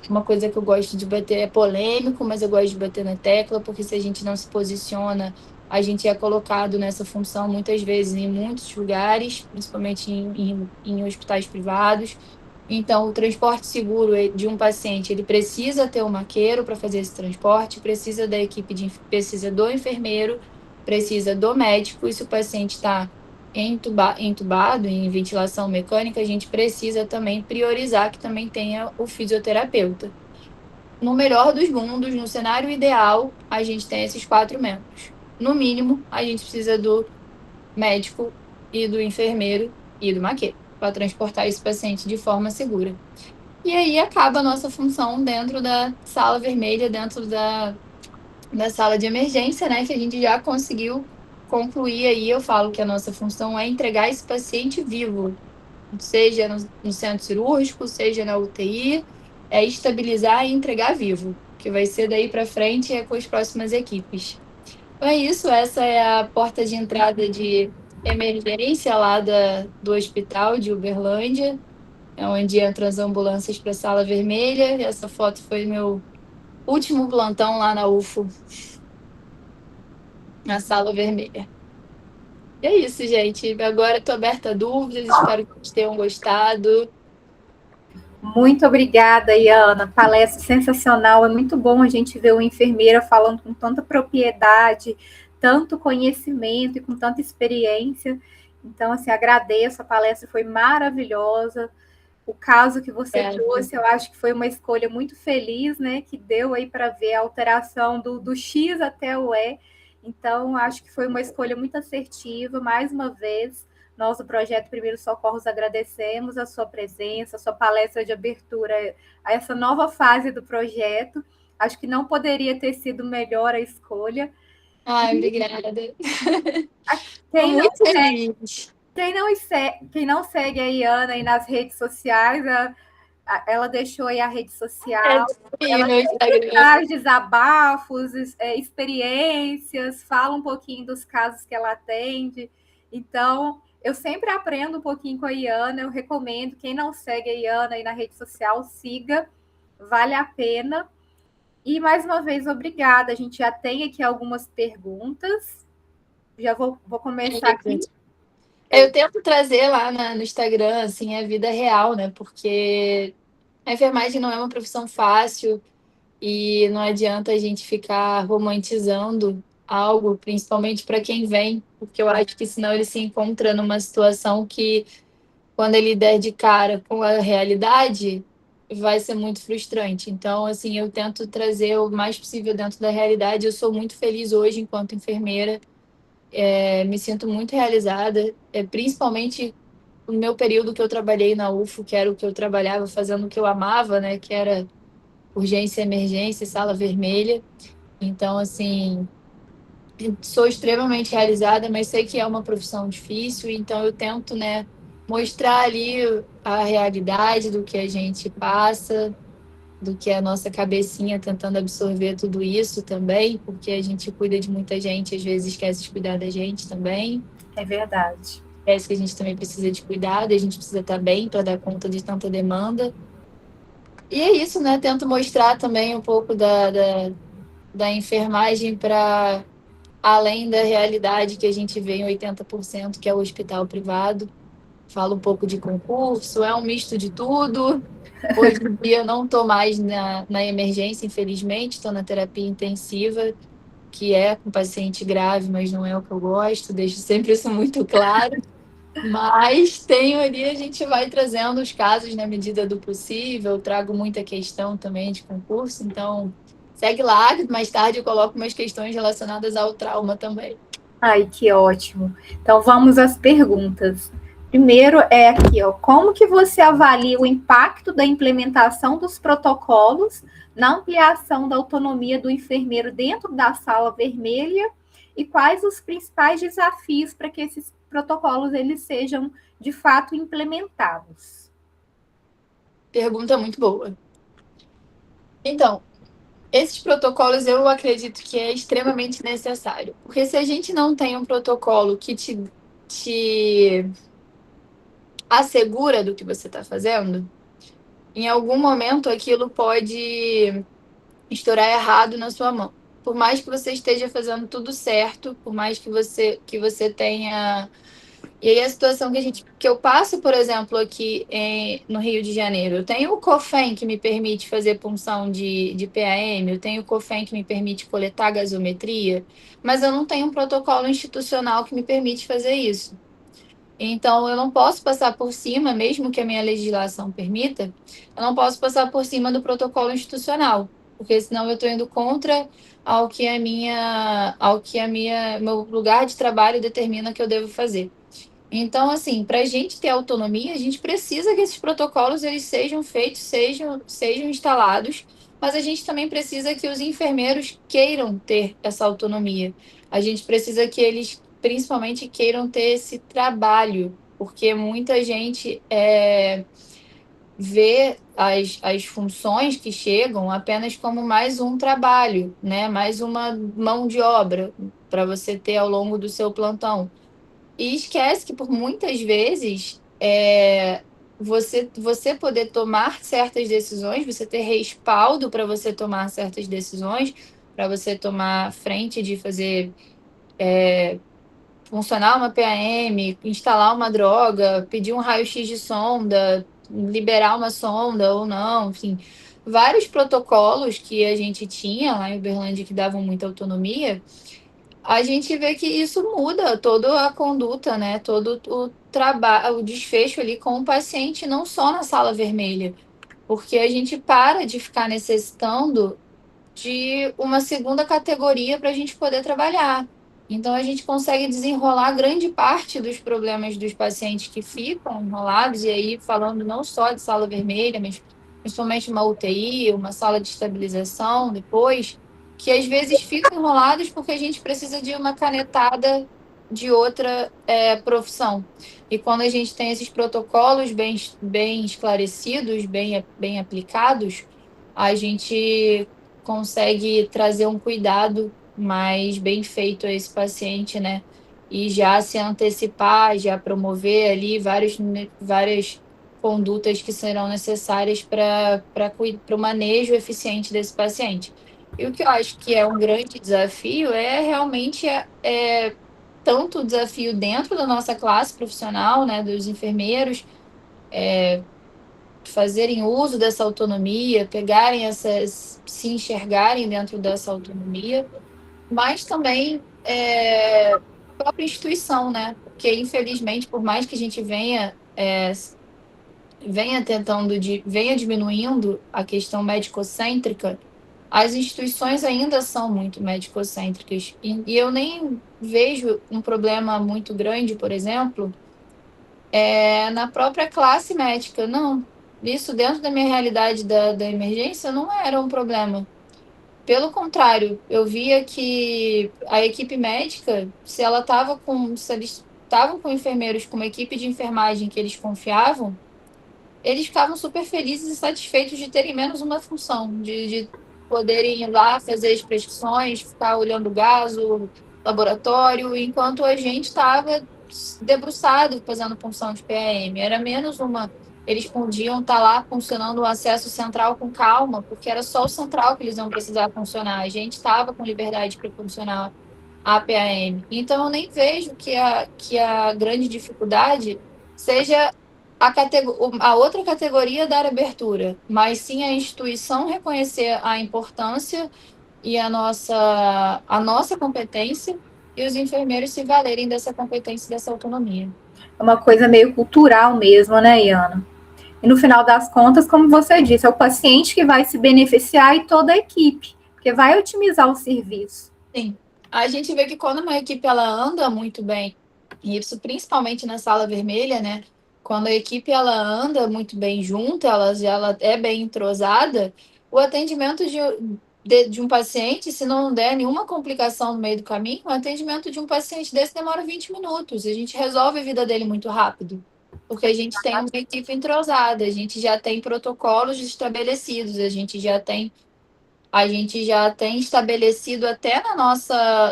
[SPEAKER 2] Uma coisa que eu gosto de bater é polêmico, mas eu gosto de bater na tecla, porque se a gente não se posiciona, a gente é colocado nessa função muitas vezes em muitos lugares, principalmente em hospitais privados. Então, o transporte seguro de um paciente, ele precisa ter um maqueiro para fazer esse transporte, precisa do enfermeiro, precisa do médico, e se o paciente está entubado, em ventilação mecânica, a gente precisa também priorizar que também tenha o fisioterapeuta. No melhor dos mundos, no cenário ideal, a gente tem esses 4 membros. No mínimo, a gente precisa do médico e do enfermeiro e do maqueiro para transportar esse paciente de forma segura. E aí acaba a nossa função dentro da sala vermelha, dentro da sala de emergência, né, que a gente já conseguiu concluir aí. Eu falo que a nossa função é entregar esse paciente vivo, seja no centro cirúrgico, seja na UTI, é estabilizar e entregar vivo, que vai ser daí para frente com as próximas equipes. Então é isso, essa é a porta de entrada de emergência lá do hospital de Uberlândia, onde entram as ambulâncias para a sala vermelha. Essa foto foi meu último plantão lá na UFO, na sala vermelha. E é isso, gente. Agora estou aberta a dúvidas, espero que vocês tenham gostado.
[SPEAKER 1] Muito obrigada, Iana. Palestra sensacional. É muito bom a gente ver uma enfermeira falando com tanta propriedade, tanto conhecimento e com tanta experiência. Então, assim, agradeço. A palestra foi maravilhosa. O caso que você trouxe, eu acho que foi uma escolha muito feliz, né? Que deu aí para ver a alteração do X até o E. Então, acho que foi uma escolha muito assertiva, mais uma vez. nós do Projeto Primeiros Socorros agradecemos a sua presença, a sua palestra de abertura a essa nova fase do projeto. Acho que não poderia ter sido melhor a escolha.
[SPEAKER 2] Ai, obrigada. Estou
[SPEAKER 1] Quem não,
[SPEAKER 2] muito feliz.
[SPEAKER 1] quem não segue a Iana aí nas redes sociais, ela deixou aí a rede social,
[SPEAKER 2] E
[SPEAKER 1] ela
[SPEAKER 2] no
[SPEAKER 1] sempre
[SPEAKER 2] Instagram.
[SPEAKER 1] traz desabafos, experiências, fala um pouquinho dos casos que ela atende. Então, eu sempre aprendo um pouquinho com a Iana, eu recomendo, quem não segue a Iana aí na rede social, siga, vale a pena. E, mais uma vez, obrigada. A gente já tem aqui algumas perguntas. Já vou começar aqui.
[SPEAKER 2] Eu tento trazer lá no Instagram, assim, a vida real, né? Porque a enfermagem não é uma profissão fácil e não adianta a gente ficar romantizando algo, principalmente para quem vem, porque eu acho que senão ele se encontra numa situação que, quando ele der de cara com a realidade, vai ser muito frustrante. Então, assim, eu tento trazer o mais possível dentro da realidade. Eu sou muito feliz hoje enquanto enfermeira, me sinto muito realizada, principalmente no meu período que eu trabalhei na UFO, que era o que eu trabalhava fazendo o que eu amava, né, que era urgência, emergência, sala vermelha. Então, assim, sou extremamente realizada, mas sei que é uma profissão difícil, então eu tento, né, mostrar ali a realidade do que a gente passa, do que a nossa cabecinha tentando absorver tudo isso também, porque a gente cuida de muita gente, às vezes esquece de cuidar da gente também.
[SPEAKER 1] É verdade.
[SPEAKER 2] Esquece que a gente também precisa de cuidado, a gente precisa estar bem para dar conta de tanta demanda. E é isso, né? Tento mostrar também um pouco da enfermagem para além da realidade que a gente vê em 80%, que é o hospital privado. Falo um pouco de concurso, é um misto de tudo. Hoje em dia eu não estou mais na emergência, infelizmente, estou na terapia intensiva, que é com paciente grave, mas não é o que eu gosto, deixo sempre isso muito claro. Mas tenho ali, a gente vai trazendo os casos na medida do possível, trago muita questão também de concurso, então segue lá, mais tarde eu coloco umas questões relacionadas ao trauma também.
[SPEAKER 1] Ai, que ótimo. Então vamos às perguntas. Primeiro é aqui, ó, como que você avalia o impacto da implementação dos protocolos na ampliação da autonomia do enfermeiro dentro da sala vermelha e quais os principais desafios para que esses protocolos eles sejam de fato implementados?
[SPEAKER 2] Pergunta muito boa. Então, esses protocolos eu acredito que é extremamente necessário, porque se a gente não tem um protocolo que te assegura do que você está fazendo, em algum momento aquilo pode estourar errado na sua mão. Por mais que você esteja fazendo tudo certo, por mais que você tenha. E aí a situação que eu passo, por exemplo, aqui no Rio de Janeiro, eu tenho o COFEN que me permite fazer punção de PAM, eu tenho o COFEN que me permite coletar gasometria, mas eu não tenho um protocolo institucional que me permite fazer isso. Então, eu não posso passar por cima, mesmo que a minha legislação permita, eu não posso passar por cima do protocolo institucional, porque senão eu estou indo contra meu lugar de trabalho determina que eu devo fazer. Então, assim, para a gente ter autonomia, a gente precisa que esses protocolos eles sejam feitos, sejam instalados, mas a gente também precisa que os enfermeiros queiram ter essa autonomia. A gente precisa que eles, principalmente, queiram ter esse trabalho, porque muita gente vê as funções que chegam apenas como mais um trabalho, né? Mais uma mão de obra para você ter ao longo do seu plantão. E esquece que por muitas vezes você poder tomar certas decisões, você ter respaldo para você tomar certas decisões, para você tomar frente de fazer funcionar uma PAM, instalar uma droga, pedir um raio-x de sonda, liberar uma sonda ou não, enfim, vários protocolos que a gente tinha lá em Uberlândia que davam muita autonomia, a gente vê que isso muda toda a conduta, né? Todo o trabalho, o desfecho ali com o paciente, não só na sala vermelha, porque a gente para de ficar necessitando de uma segunda categoria para a gente poder trabalhar. Então, a gente consegue desenrolar grande parte dos problemas dos pacientes que ficam enrolados, e aí falando não só de sala vermelha, mas principalmente uma UTI, uma sala de estabilização depois, que às vezes ficam enrolados porque a gente precisa de uma canetada de outra profissão. E quando a gente tem esses protocolos bem esclarecidos, bem aplicados, a gente consegue trazer um cuidado mais bem feito a esse paciente, né? E já se antecipar, já promover ali várias condutas que serão necessárias para o manejo eficiente desse paciente. E o que eu acho que é um grande desafio é realmente tanto o desafio dentro da nossa classe profissional, né, dos enfermeiros, fazerem uso dessa autonomia, pegarem se enxergarem dentro dessa autonomia, mas também a própria instituição, né? Porque, infelizmente, por mais que a gente venha diminuindo a questão médico-cêntrica, as instituições ainda são muito médico-cêntricas. E eu nem vejo um problema muito grande, por exemplo, na própria classe médica. Não, isso dentro da minha realidade da emergência não era um problema. Pelo contrário, eu via que a equipe médica, se eles estavam com enfermeiros com uma equipe de enfermagem que eles confiavam, eles ficavam super felizes e satisfeitos de terem menos uma função, de poderem ir lá fazer as prescrições, ficar olhando o gaso, laboratório, enquanto a gente estava debruçado fazendo função de PAM. Era menos uma. Eles podiam estar lá funcionando o acesso central com calma, porque era só o central que eles iam precisar funcionar. A gente estava com liberdade para funcionar a PAM. Então, eu nem vejo que a grande dificuldade seja a outra categoria dar abertura, mas sim a instituição reconhecer a importância e a nossa competência e os enfermeiros se valerem dessa competência e dessa autonomia.
[SPEAKER 1] É uma coisa meio cultural mesmo, né, Iana? E no final das contas, como você disse, é o paciente que vai se beneficiar e toda a equipe, porque vai otimizar o serviço.
[SPEAKER 2] Sim. A gente vê que quando uma equipe ela anda muito bem, e isso principalmente na sala vermelha, né? Quando a equipe ela anda muito bem junta, ela é bem entrosada, o atendimento de um paciente, se não der nenhuma complicação no meio do caminho, o atendimento de um paciente desse demora 20 minutos. A gente resolve a vida dele muito rápido. Porque a gente tem uma equipe entrosada, a gente já tem protocolos estabelecidos, a gente já tem estabelecido até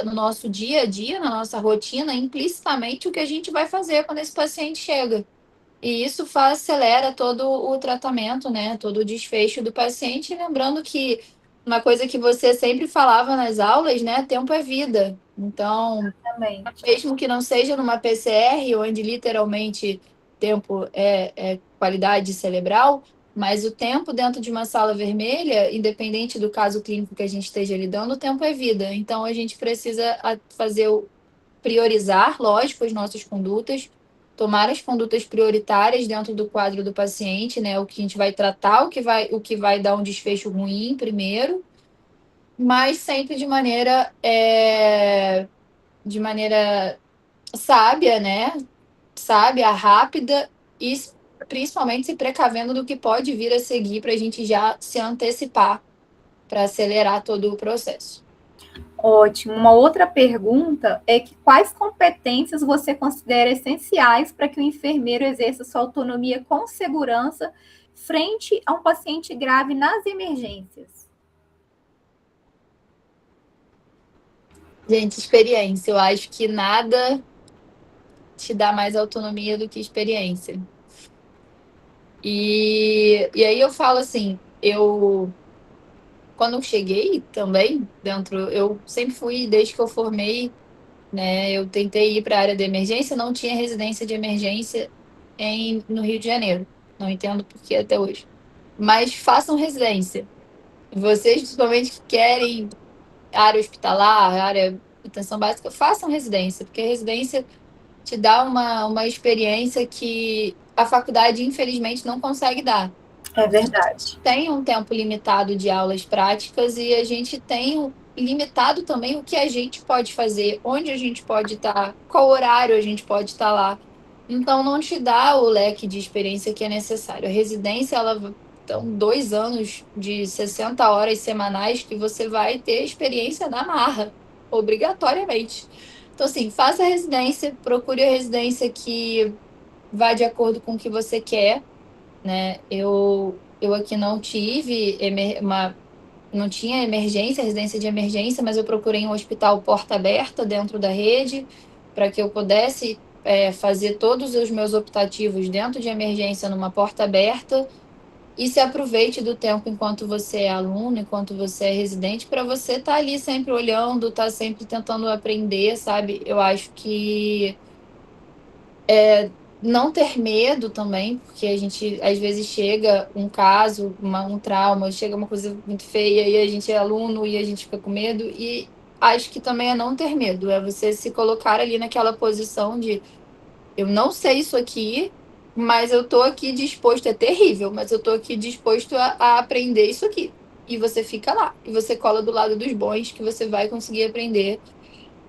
[SPEAKER 2] no nosso dia a dia, na nossa rotina, implicitamente o que a gente vai fazer quando esse paciente chega. E isso acelera todo o tratamento, né? Todo o desfecho do paciente. Lembrando que uma coisa que você sempre falava nas aulas, né? Tempo é vida. Então,
[SPEAKER 1] Exatamente.
[SPEAKER 2] mesmo que não seja numa PCR, onde literalmente tempo é qualidade cerebral, mas o tempo dentro de uma sala vermelha, independente do caso clínico que a gente esteja lidando, o tempo é vida. Então, a gente precisa priorizar, lógico, as nossas condutas, tomar as condutas prioritárias dentro do quadro do paciente, né? O que a gente vai tratar, o que vai dar um desfecho ruim primeiro, mas sempre de maneira sábia, né? Sábia, rápida e principalmente se precavendo do que pode vir a seguir para a gente já se antecipar para acelerar todo o processo.
[SPEAKER 1] Ótimo. Uma outra pergunta é que quais competências você considera essenciais para que o enfermeiro exerça sua autonomia com segurança frente a um paciente grave nas emergências?
[SPEAKER 2] Gente, experiência. Eu acho que nada te dá mais autonomia do que experiência. E aí eu falo assim, quando eu cheguei também eu sempre fui, desde que eu formei, né, eu tentei ir para a área de emergência, não tinha residência de emergência no Rio de Janeiro. Não entendo por que até hoje. Mas façam residência. Vocês, principalmente, que querem área hospitalar, área de atenção básica, façam residência, porque a residência te dá uma experiência que a faculdade, infelizmente, não consegue dar.
[SPEAKER 1] É
[SPEAKER 2] A gente
[SPEAKER 1] verdade.
[SPEAKER 2] tem um tempo limitado de aulas práticas e a gente tem limitado também o que a gente pode fazer, onde a gente pode estar, qual horário a gente pode estar lá. Então, não te dá o leque de experiência que é necessário. A residência, ela são 2 anos de 60 horas semanais que você vai ter experiência na marra, obrigatoriamente. Então, assim, faça a residência, procure a residência que vá de acordo com o que você quer, né? Eu aqui não tive não tinha emergência, residência de emergência, mas eu procurei um hospital porta aberta dentro da rede para que eu pudesse fazer todos os meus optativos dentro de emergência numa porta aberta e se aproveite do tempo enquanto você é aluno, enquanto você é residente, para você estar ali sempre olhando, estar sempre tentando aprender, sabe? Eu acho que não ter medo também, porque a gente às vezes chega um caso, um trauma, chega uma coisa muito feia e a gente é aluno e a gente fica com medo. E acho que também é não ter medo, é você se colocar ali naquela posição de eu não sei isso aqui, mas eu tô aqui disposto, é terrível, mas eu tô aqui disposto a aprender isso aqui. E você fica lá, e você cola do lado dos bons, que você vai conseguir aprender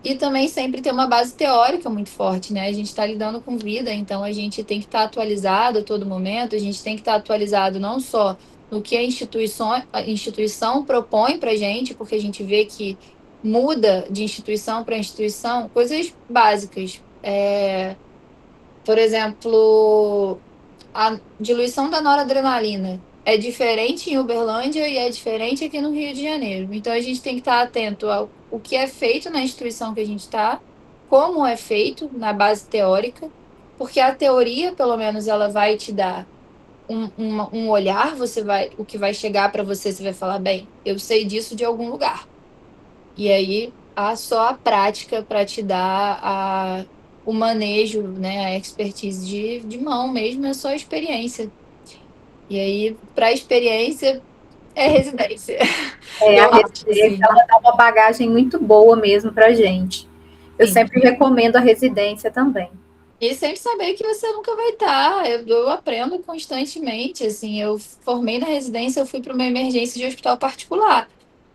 [SPEAKER 2] e também sempre ter uma base teórica muito forte, né? A gente está lidando com vida, então a gente tem que estar atualizado a todo momento, a gente tem que estar atualizado não só no que a instituição propõe para a gente, porque a gente vê que muda de instituição para instituição, coisas básicas. Por exemplo, a diluição da noradrenalina é diferente em Uberlândia e é diferente aqui no Rio de Janeiro. Então a gente tem que estar atento ao o que é feito na instituição que a gente está, como é feito na base teórica, porque a teoria, pelo menos, ela vai te dar um olhar, o que vai chegar para você, você vai falar, bem, eu sei disso de algum lugar. E aí há só a prática para te dar o manejo, né, a expertise de mão mesmo, é só a experiência. E aí, para a experiência, é residência.
[SPEAKER 1] A
[SPEAKER 2] Eu acho,
[SPEAKER 1] residência,
[SPEAKER 2] assim.
[SPEAKER 1] ela dá uma bagagem muito boa mesmo para gente. Eu
[SPEAKER 2] Sim.
[SPEAKER 1] sempre recomendo a residência também.
[SPEAKER 2] E sempre saber que você nunca vai estar. Eu aprendo constantemente. Assim, eu formei na residência, eu fui para uma emergência de hospital particular.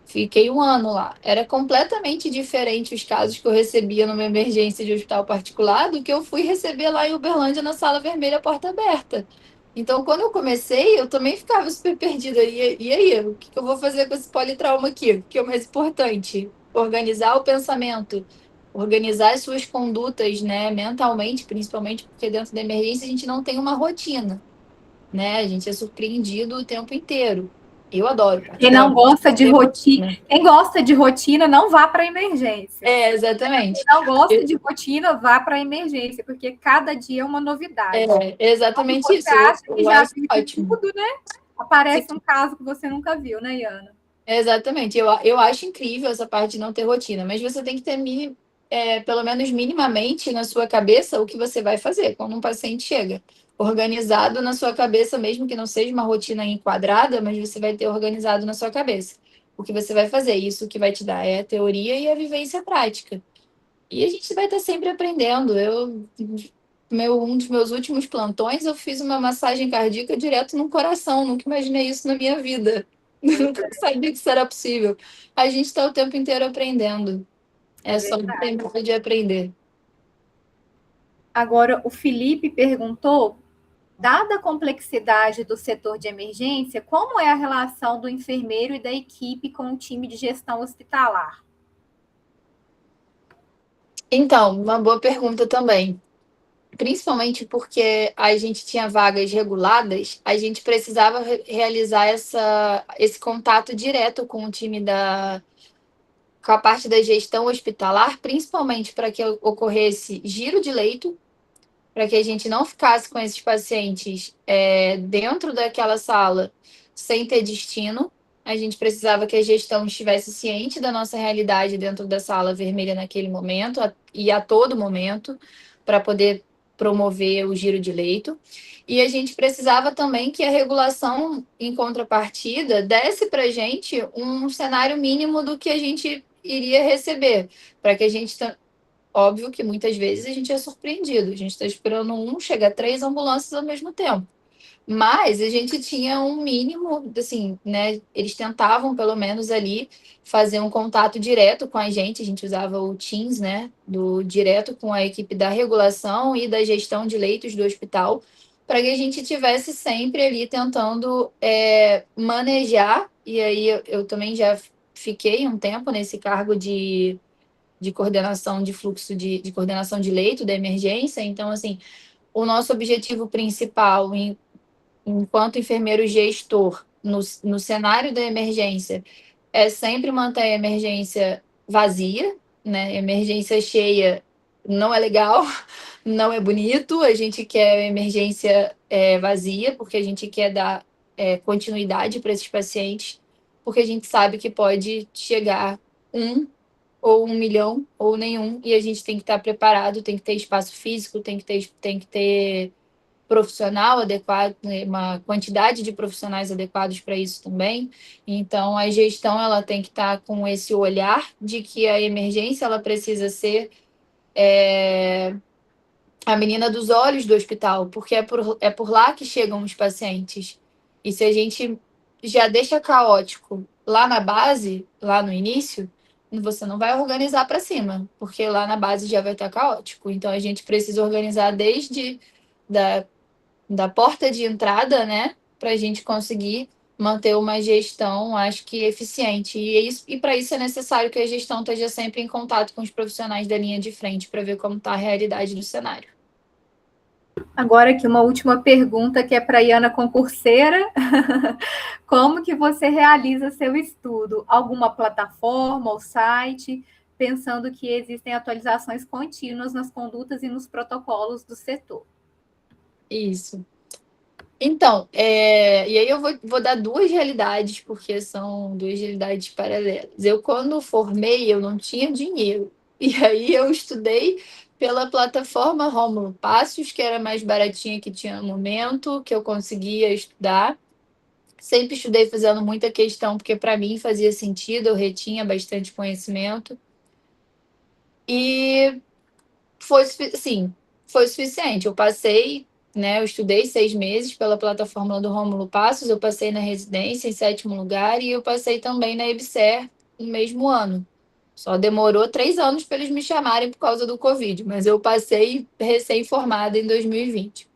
[SPEAKER 2] Fiquei 1 ano lá. Era completamente diferente os casos que eu recebia numa emergência de hospital particular do que eu fui receber lá em Uberlândia na sala vermelha, porta aberta. Então, quando eu comecei, eu também ficava super perdida. E aí, o que eu vou fazer com esse politrauma aqui? O que é o mais importante? Organizar o pensamento, organizar as suas condutas, né, mentalmente, principalmente porque dentro da emergência a gente não tem uma rotina, né? A gente é surpreendido o tempo inteiro. Eu adoro,
[SPEAKER 1] Quem não
[SPEAKER 2] particularmente.
[SPEAKER 1] gosta de rotina, quem gosta de rotina, não vá para a emergência. Quem
[SPEAKER 2] Exatamente.
[SPEAKER 1] não gosta de rotina, vá para a emergência, porque cada dia é uma novidade. Quando
[SPEAKER 2] Exatamente
[SPEAKER 1] você
[SPEAKER 2] isso. Eu,
[SPEAKER 1] acha que
[SPEAKER 2] eu
[SPEAKER 1] já
[SPEAKER 2] acho
[SPEAKER 1] viu de
[SPEAKER 2] ótimo.
[SPEAKER 1] tudo, né? Aparece um caso que você nunca viu, né, Iana?
[SPEAKER 2] Exatamente. Eu acho incrível essa parte de não ter rotina, mas você tem que ter, pelo menos minimamente, na sua cabeça o que você vai fazer quando um paciente chega. Organizado na sua cabeça, mesmo que não seja uma rotina enquadrada, mas você vai ter organizado na sua cabeça o que você vai fazer. Isso que vai te dar é a teoria e a vivência prática. E a gente vai estar sempre aprendendo. Um dos meus últimos plantões, eu fiz uma massagem cardíaca direto no coração. Nunca imaginei isso na minha vida. Nunca sabia que isso era possível. A gente está o tempo inteiro aprendendo.
[SPEAKER 1] É
[SPEAKER 2] É só não
[SPEAKER 1] verdade.
[SPEAKER 2] ter medo de aprender.
[SPEAKER 1] Agora, o Felipe perguntou, dada a complexidade do setor de emergência, como é a relação do enfermeiro e da equipe com o time de gestão hospitalar?
[SPEAKER 2] Então, uma boa pergunta também. Principalmente porque a gente tinha vagas reguladas, a gente precisava realizar esse contato direto com o time com a parte da gestão hospitalar, principalmente para que ocorresse giro de leito, para que a gente não ficasse com esses pacientes dentro daquela sala sem ter destino. A gente precisava que a gestão estivesse ciente da nossa realidade dentro da sala vermelha naquele momento e a todo momento, para poder promover o giro de leito. E a gente precisava também que a regulação, em contrapartida, desse para a gente um cenário mínimo do que a gente iria receber, para que a gente óbvio que muitas vezes a gente é surpreendido. A gente está esperando chega 3 ambulâncias ao mesmo tempo. Mas a gente tinha um mínimo, assim, né? Eles tentavam, pelo menos ali, fazer um contato direto com a gente usava o Teams, né? Direto com a equipe da regulação e da gestão de leitos do hospital, para que a gente tivesse sempre ali tentando manejar, e aí eu também já fiquei um tempo nesse cargo de coordenação de fluxo de coordenação de leito da emergência. Então, assim, o nosso objetivo principal enquanto enfermeiro gestor no cenário da emergência é sempre manter a emergência vazia, né? Emergência cheia não é legal, não é bonito. A gente quer a emergência vazia, porque a gente quer dar continuidade para esses pacientes, porque a gente sabe que pode chegar um ou 1 milhão ou nenhum, e a gente tem que estar preparado, tem que ter espaço físico, tem que ter profissional adequado, né, uma quantidade de profissionais adequados para isso também. Então, a gestão ela tem que estar com esse olhar de que a emergência ela precisa ser a menina dos olhos do hospital, porque é por lá que chegam os pacientes. E se a gente já deixa caótico lá na base, lá no início, você não vai organizar para cima, porque lá na base já vai estar caótico. Então a gente precisa organizar desde da porta de entrada, né, para a gente conseguir manter uma gestão, acho que eficiente. E para isso é necessário que a gestão esteja sempre em contato com os profissionais da linha de frente para ver como está a realidade do cenário.
[SPEAKER 1] Agora aqui uma última pergunta que é para a Iana concurseira. Como que você realiza seu estudo? Alguma plataforma ou site? Pensando que existem atualizações contínuas nas condutas e nos protocolos do setor.
[SPEAKER 2] Isso. Então, e aí eu vou dar duas realidades, porque são duas realidades paralelas. Eu, quando formei, eu não tinha dinheiro. E aí eu estudei pela plataforma Rômulo Passos, que era mais baratinha que tinha no momento, que eu conseguia estudar. Sempre estudei fazendo muita questão, porque para mim fazia sentido, eu retinha bastante conhecimento. E sim, foi suficiente. Eu passei, né? Eu estudei 6 meses pela plataforma do Rômulo Passos, eu passei na residência em 7º lugar e eu passei também na EBSER no mesmo ano. Só demorou 3 anos para eles me chamarem por causa do Covid, mas eu passei recém-formada em 2020.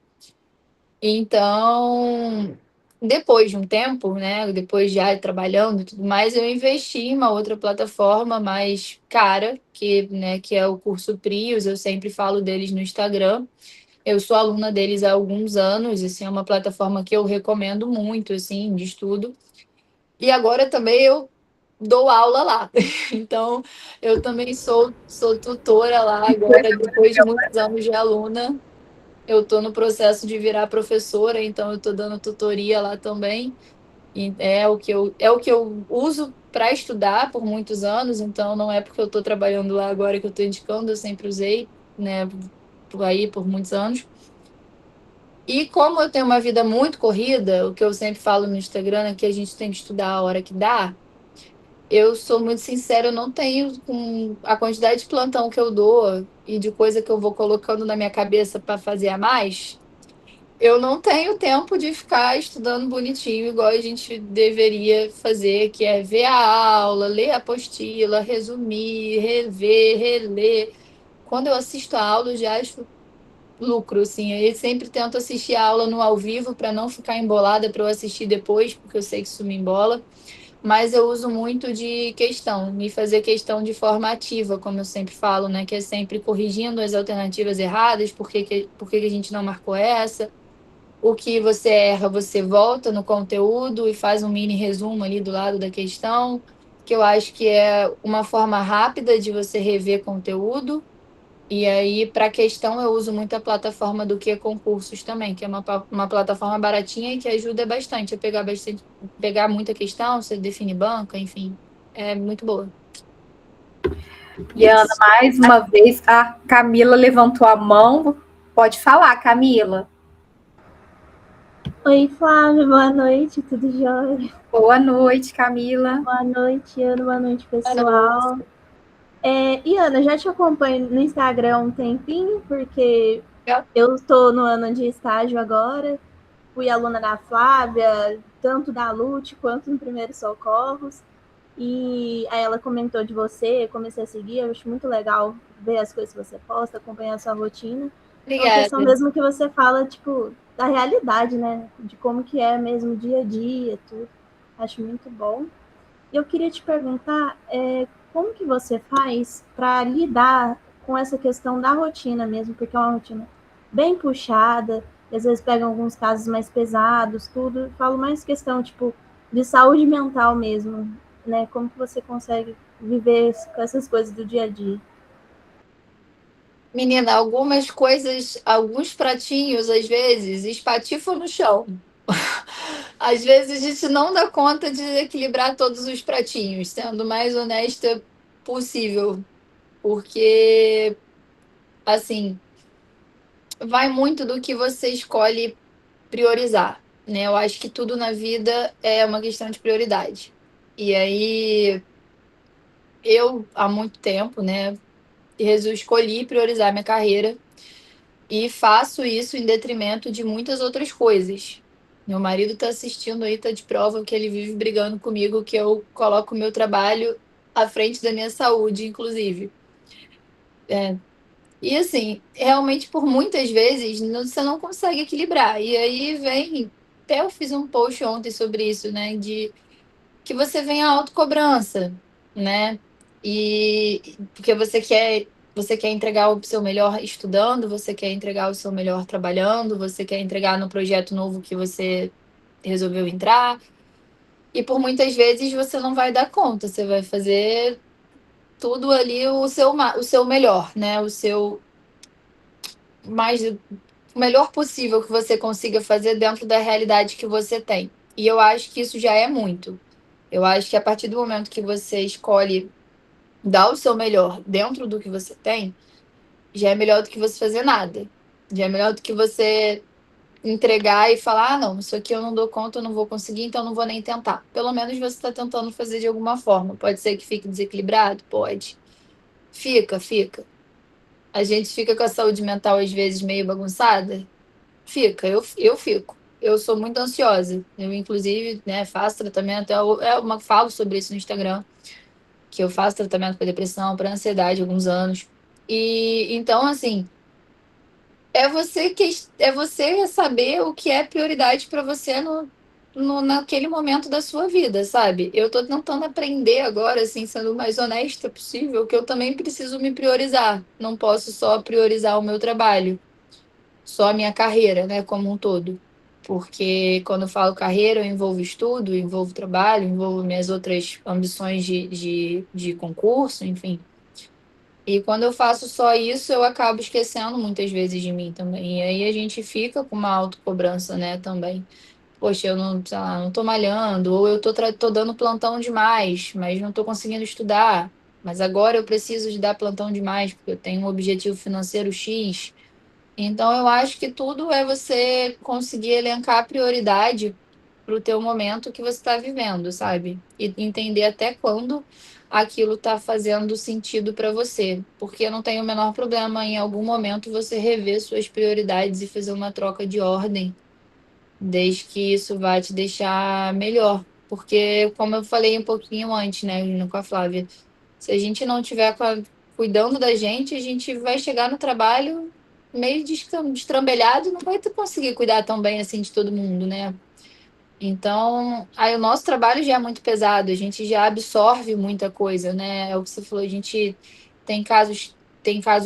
[SPEAKER 2] Então, depois de um tempo, né, depois já trabalhando e tudo mais, eu investi em uma outra plataforma mais cara, que é o curso Prios, eu sempre falo deles no Instagram. Eu sou aluna deles há alguns anos, assim, é uma plataforma que eu recomendo muito, assim, de estudo. E agora também eu dou aula lá. Então, eu também sou tutora lá agora, depois de muitos anos de aluna. Eu estou no processo de virar professora, então eu estou dando tutoria lá também. E é o que eu uso para estudar por muitos anos, então não é porque eu estou trabalhando lá agora que eu estou indicando, eu sempre usei, né, por muitos anos. E como eu tenho uma vida muito corrida, o que eu sempre falo no Instagram é que a gente tem que estudar a hora que dá. Eu sou muito sincera, eu não tenho com a quantidade de plantão que eu dou e de coisa que eu vou colocando na minha cabeça para fazer a mais. Eu não tenho tempo de ficar estudando bonitinho, igual a gente deveria fazer, que é ver a aula, ler a apostila, resumir, rever, reler. Quando eu assisto a aula, eu já acho lucro, assim. Eu sempre tento assistir a aula no ao vivo para não ficar embolada para eu assistir depois, porque eu sei que isso me embola. Mas eu uso muito de questão, me fazer questão de forma ativa, como eu sempre falo, né? Que é sempre corrigindo as alternativas erradas, por que a gente não marcou essa. O que você erra, você volta no conteúdo e faz um mini resumo ali do lado da questão, que eu acho que é uma forma rápida de você rever conteúdo. E aí, para a questão, eu uso muito a plataforma do que concursos também, que é uma plataforma baratinha e que ajuda bastante a pegar muita questão, você define banca, enfim, é muito boa.
[SPEAKER 1] E Ana, mais uma vez, a Camila levantou a mão. Pode falar, Camila.
[SPEAKER 3] Oi, Flávia, boa noite, tudo jóia?
[SPEAKER 1] Boa noite, Camila.
[SPEAKER 3] Boa noite, Ana, boa noite, pessoal. E Ana, já te acompanho no Instagram há um tempinho, porque eu estou no ano de estágio agora, fui aluna da Flávia, tanto da Lute quanto no Primeiros Socorros. E aí ela comentou de você, comecei a seguir, eu acho muito legal ver as coisas que você posta, acompanhar a sua rotina. É uma questão
[SPEAKER 2] Obrigada.
[SPEAKER 3] mesmo que você fala, tipo, da realidade, né? De como que é mesmo o dia a dia, tudo. Acho muito bom. Eu queria te perguntar, como que você faz para lidar com essa questão da rotina mesmo, porque é uma rotina bem puxada, e às vezes pegam alguns casos mais pesados, tudo. Falo mais questão, tipo, de saúde mental mesmo, né? Como que você consegue viver com essas coisas do dia a dia?
[SPEAKER 2] Menina, algumas coisas, alguns pratinhos, às vezes, espatifam no chão. Às vezes a gente não dá conta de equilibrar todos os pratinhos, sendo o mais honesta possível. Porque, assim, vai muito do que você escolhe priorizar, né? Eu acho que tudo na vida é uma questão de prioridade. E aí, eu, há muito tempo, né, escolhi priorizar minha carreira e faço isso em detrimento de muitas outras coisas. Meu marido está assistindo aí, tá de prova que ele vive brigando comigo que eu coloco o meu trabalho à frente da minha saúde, inclusive. E assim, realmente por muitas vezes você não consegue equilibrar. E aí vem, até eu fiz um post ontem sobre isso, né, de que você vem a autocobrança, né? E porque você quer entregar o seu melhor estudando, você quer entregar o seu melhor trabalhando, você quer entregar no projeto novo que você resolveu entrar. E por muitas vezes você não vai dar conta, você vai fazer tudo ali o seu melhor, né? Mais, o melhor possível que você consiga fazer dentro da realidade que você tem. E eu acho que isso já é muito. Eu acho que a partir do momento que você escolhe dar o seu melhor dentro do que você tem, já é melhor do que você fazer nada. Já é melhor do que você entregar e falar: ah, não, isso aqui eu não dou conta, eu não vou conseguir, então eu não vou nem tentar. Pelo menos você está tentando fazer de alguma forma. Pode ser que fique desequilibrado? Pode. Fica. A gente fica com a saúde mental às vezes meio bagunçada? Eu fico. Eu sou muito ansiosa. Eu, inclusive, né, faço tratamento, falo sobre isso no Instagram, que eu faço tratamento para depressão, para ansiedade há alguns anos. E então, assim, é você saber o que é prioridade para você naquele momento da sua vida, sabe? Eu tô tentando aprender agora, assim, sendo o mais honesta possível, que eu também preciso me priorizar. Não posso só priorizar o meu trabalho, só a minha carreira, né, como um todo. Porque quando eu falo carreira, eu envolvo estudo, envolvo trabalho, envolvo minhas outras ambições de concurso, enfim. E quando eu faço só isso, eu acabo esquecendo muitas vezes de mim também. E aí a gente fica com uma autocobrança, né, também. Poxa, eu não, sei lá, não tô malhando, ou eu tô dando plantão demais, mas não tô conseguindo estudar. Mas agora eu preciso de dar plantão demais, porque eu tenho um objetivo financeiro X. Então, eu acho que tudo é você conseguir elencar a prioridade para o teu momento que você está vivendo, sabe? E entender até quando aquilo está fazendo sentido para você. Porque não tem o menor problema em algum momento você rever suas prioridades e fazer uma troca de ordem, desde que isso vai te deixar melhor. Porque, como eu falei um pouquinho antes, né, com a Flávia, se a gente não tiver cuidando da gente, a gente vai chegar no trabalho meio destrambelhado e não vai conseguir cuidar tão bem assim de todo mundo, né? Então, aí o nosso trabalho já é muito pesado, a gente já absorve muita coisa, né? É o que você falou, a gente tem casos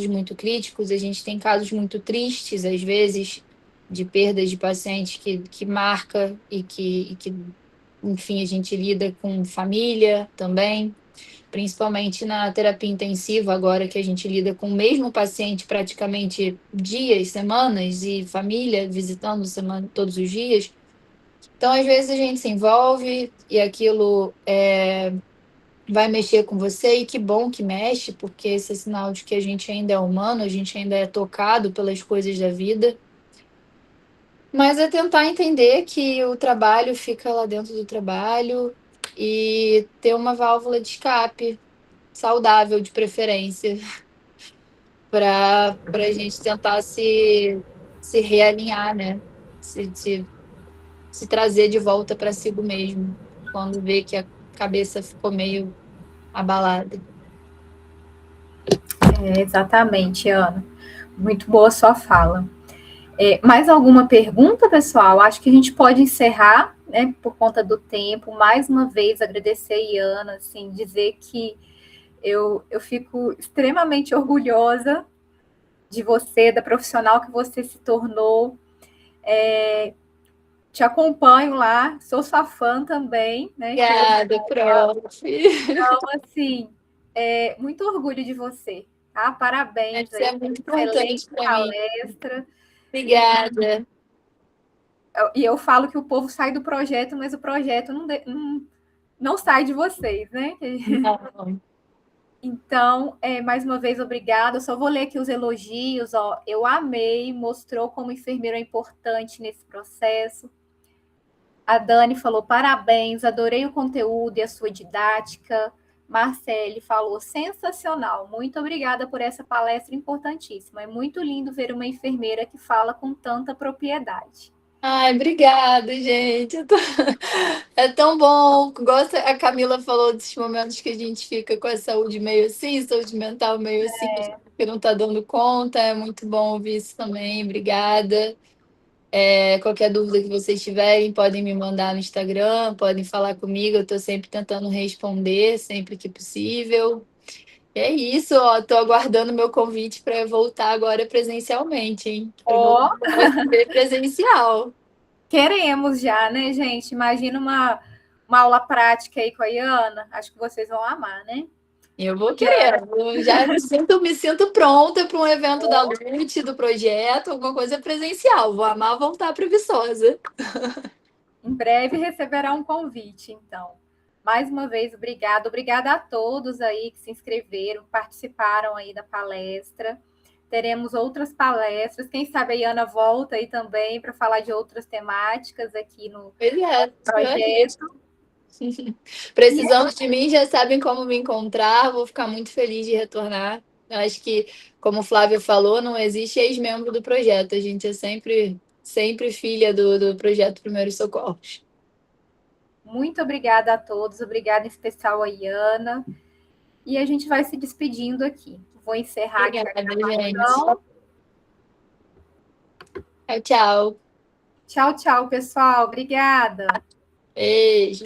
[SPEAKER 2] muito críticos, a gente tem casos muito tristes, às vezes, de perdas de pacientes que marca e que, enfim, a gente lida com família também, principalmente na terapia intensiva, agora que a gente lida com o mesmo paciente praticamente dias, semanas, e família visitando todos os dias. Então, às vezes, a gente se envolve e aquilo vai mexer com você, e que bom que mexe, porque esse é sinal de que a gente ainda é humano, a gente ainda é tocado pelas coisas da vida. Mas é tentar entender que o trabalho fica lá dentro do trabalho e ter uma válvula de escape saudável, de preferência, para a gente tentar se realinhar, né? Se se trazer de volta para si mesmo, quando vê que a cabeça ficou meio abalada.
[SPEAKER 1] Exatamente, Ana. Muito boa sua fala. Mais alguma pergunta, pessoal? Acho que a gente pode encerrar, né, por conta do tempo. Mais uma vez, agradecer a Iana, assim, dizer que eu fico extremamente orgulhosa de você, da profissional que você se tornou. Te acompanho lá, sou sua fã também, né?
[SPEAKER 2] Obrigada, prof.
[SPEAKER 1] Então, assim, muito orgulho de você, tá? Parabéns
[SPEAKER 2] Isso
[SPEAKER 1] aí,
[SPEAKER 2] é muito
[SPEAKER 1] excelente
[SPEAKER 2] importante para mim.
[SPEAKER 1] palestra.
[SPEAKER 2] Obrigada.
[SPEAKER 1] E eu falo que o povo sai do projeto, mas o projeto não sai de vocês, né?
[SPEAKER 2] Não.
[SPEAKER 1] Então, mais uma vez, obrigada. Eu só vou ler aqui os elogios. Ó. Eu amei, mostrou como enfermeiro é importante nesse processo. A Dani falou, parabéns, adorei o conteúdo e a sua didática. Marcele falou, sensacional, muito obrigada por essa palestra importantíssima. É muito lindo ver uma enfermeira que fala com tanta propriedade.
[SPEAKER 2] Ai, obrigada, gente. É tão bom. A Camila falou desses momentos que a gente fica com a saúde meio assim, saúde mental meio assim, que não tá dando conta. É muito bom ouvir isso também. Obrigada. Qualquer dúvida que vocês tiverem, podem me mandar no Instagram, podem falar comigo. Eu estou sempre tentando responder, sempre que possível. E é isso, ó. Tô aguardando meu convite para voltar agora presencialmente, hein?
[SPEAKER 1] Ó,
[SPEAKER 2] Vai presencial.
[SPEAKER 1] queremos já, né, gente? Imagina uma aula prática aí com a Iana. Acho que vocês vão amar, né?
[SPEAKER 2] Eu vou querer. Eu já me sinto pronta para um evento da Lute, do projeto, alguma coisa presencial. Vou amar voltar para Viçosa.
[SPEAKER 1] Em breve receberá um convite, então. Mais uma vez, obrigada. Obrigada a todos aí que se inscreveram, participaram aí da palestra. Teremos outras palestras. Quem sabe a Iana volta aí também para falar de outras temáticas aqui no projeto.
[SPEAKER 2] Precisando de mim, já sabem como me encontrar. Vou ficar muito feliz de retornar. Eu acho que, como o Flávio falou, não existe ex-membro do projeto. A gente é sempre filha do projeto Primeiros Socorros.
[SPEAKER 1] Muito obrigada a todos. Obrigada em especial a Iana. E a gente vai se despedindo aqui. Vou encerrar
[SPEAKER 2] Obrigada,
[SPEAKER 1] aqui a gravação.
[SPEAKER 2] Tchau, tchau.
[SPEAKER 1] Tchau, tchau, pessoal. Obrigada.
[SPEAKER 2] Beijo.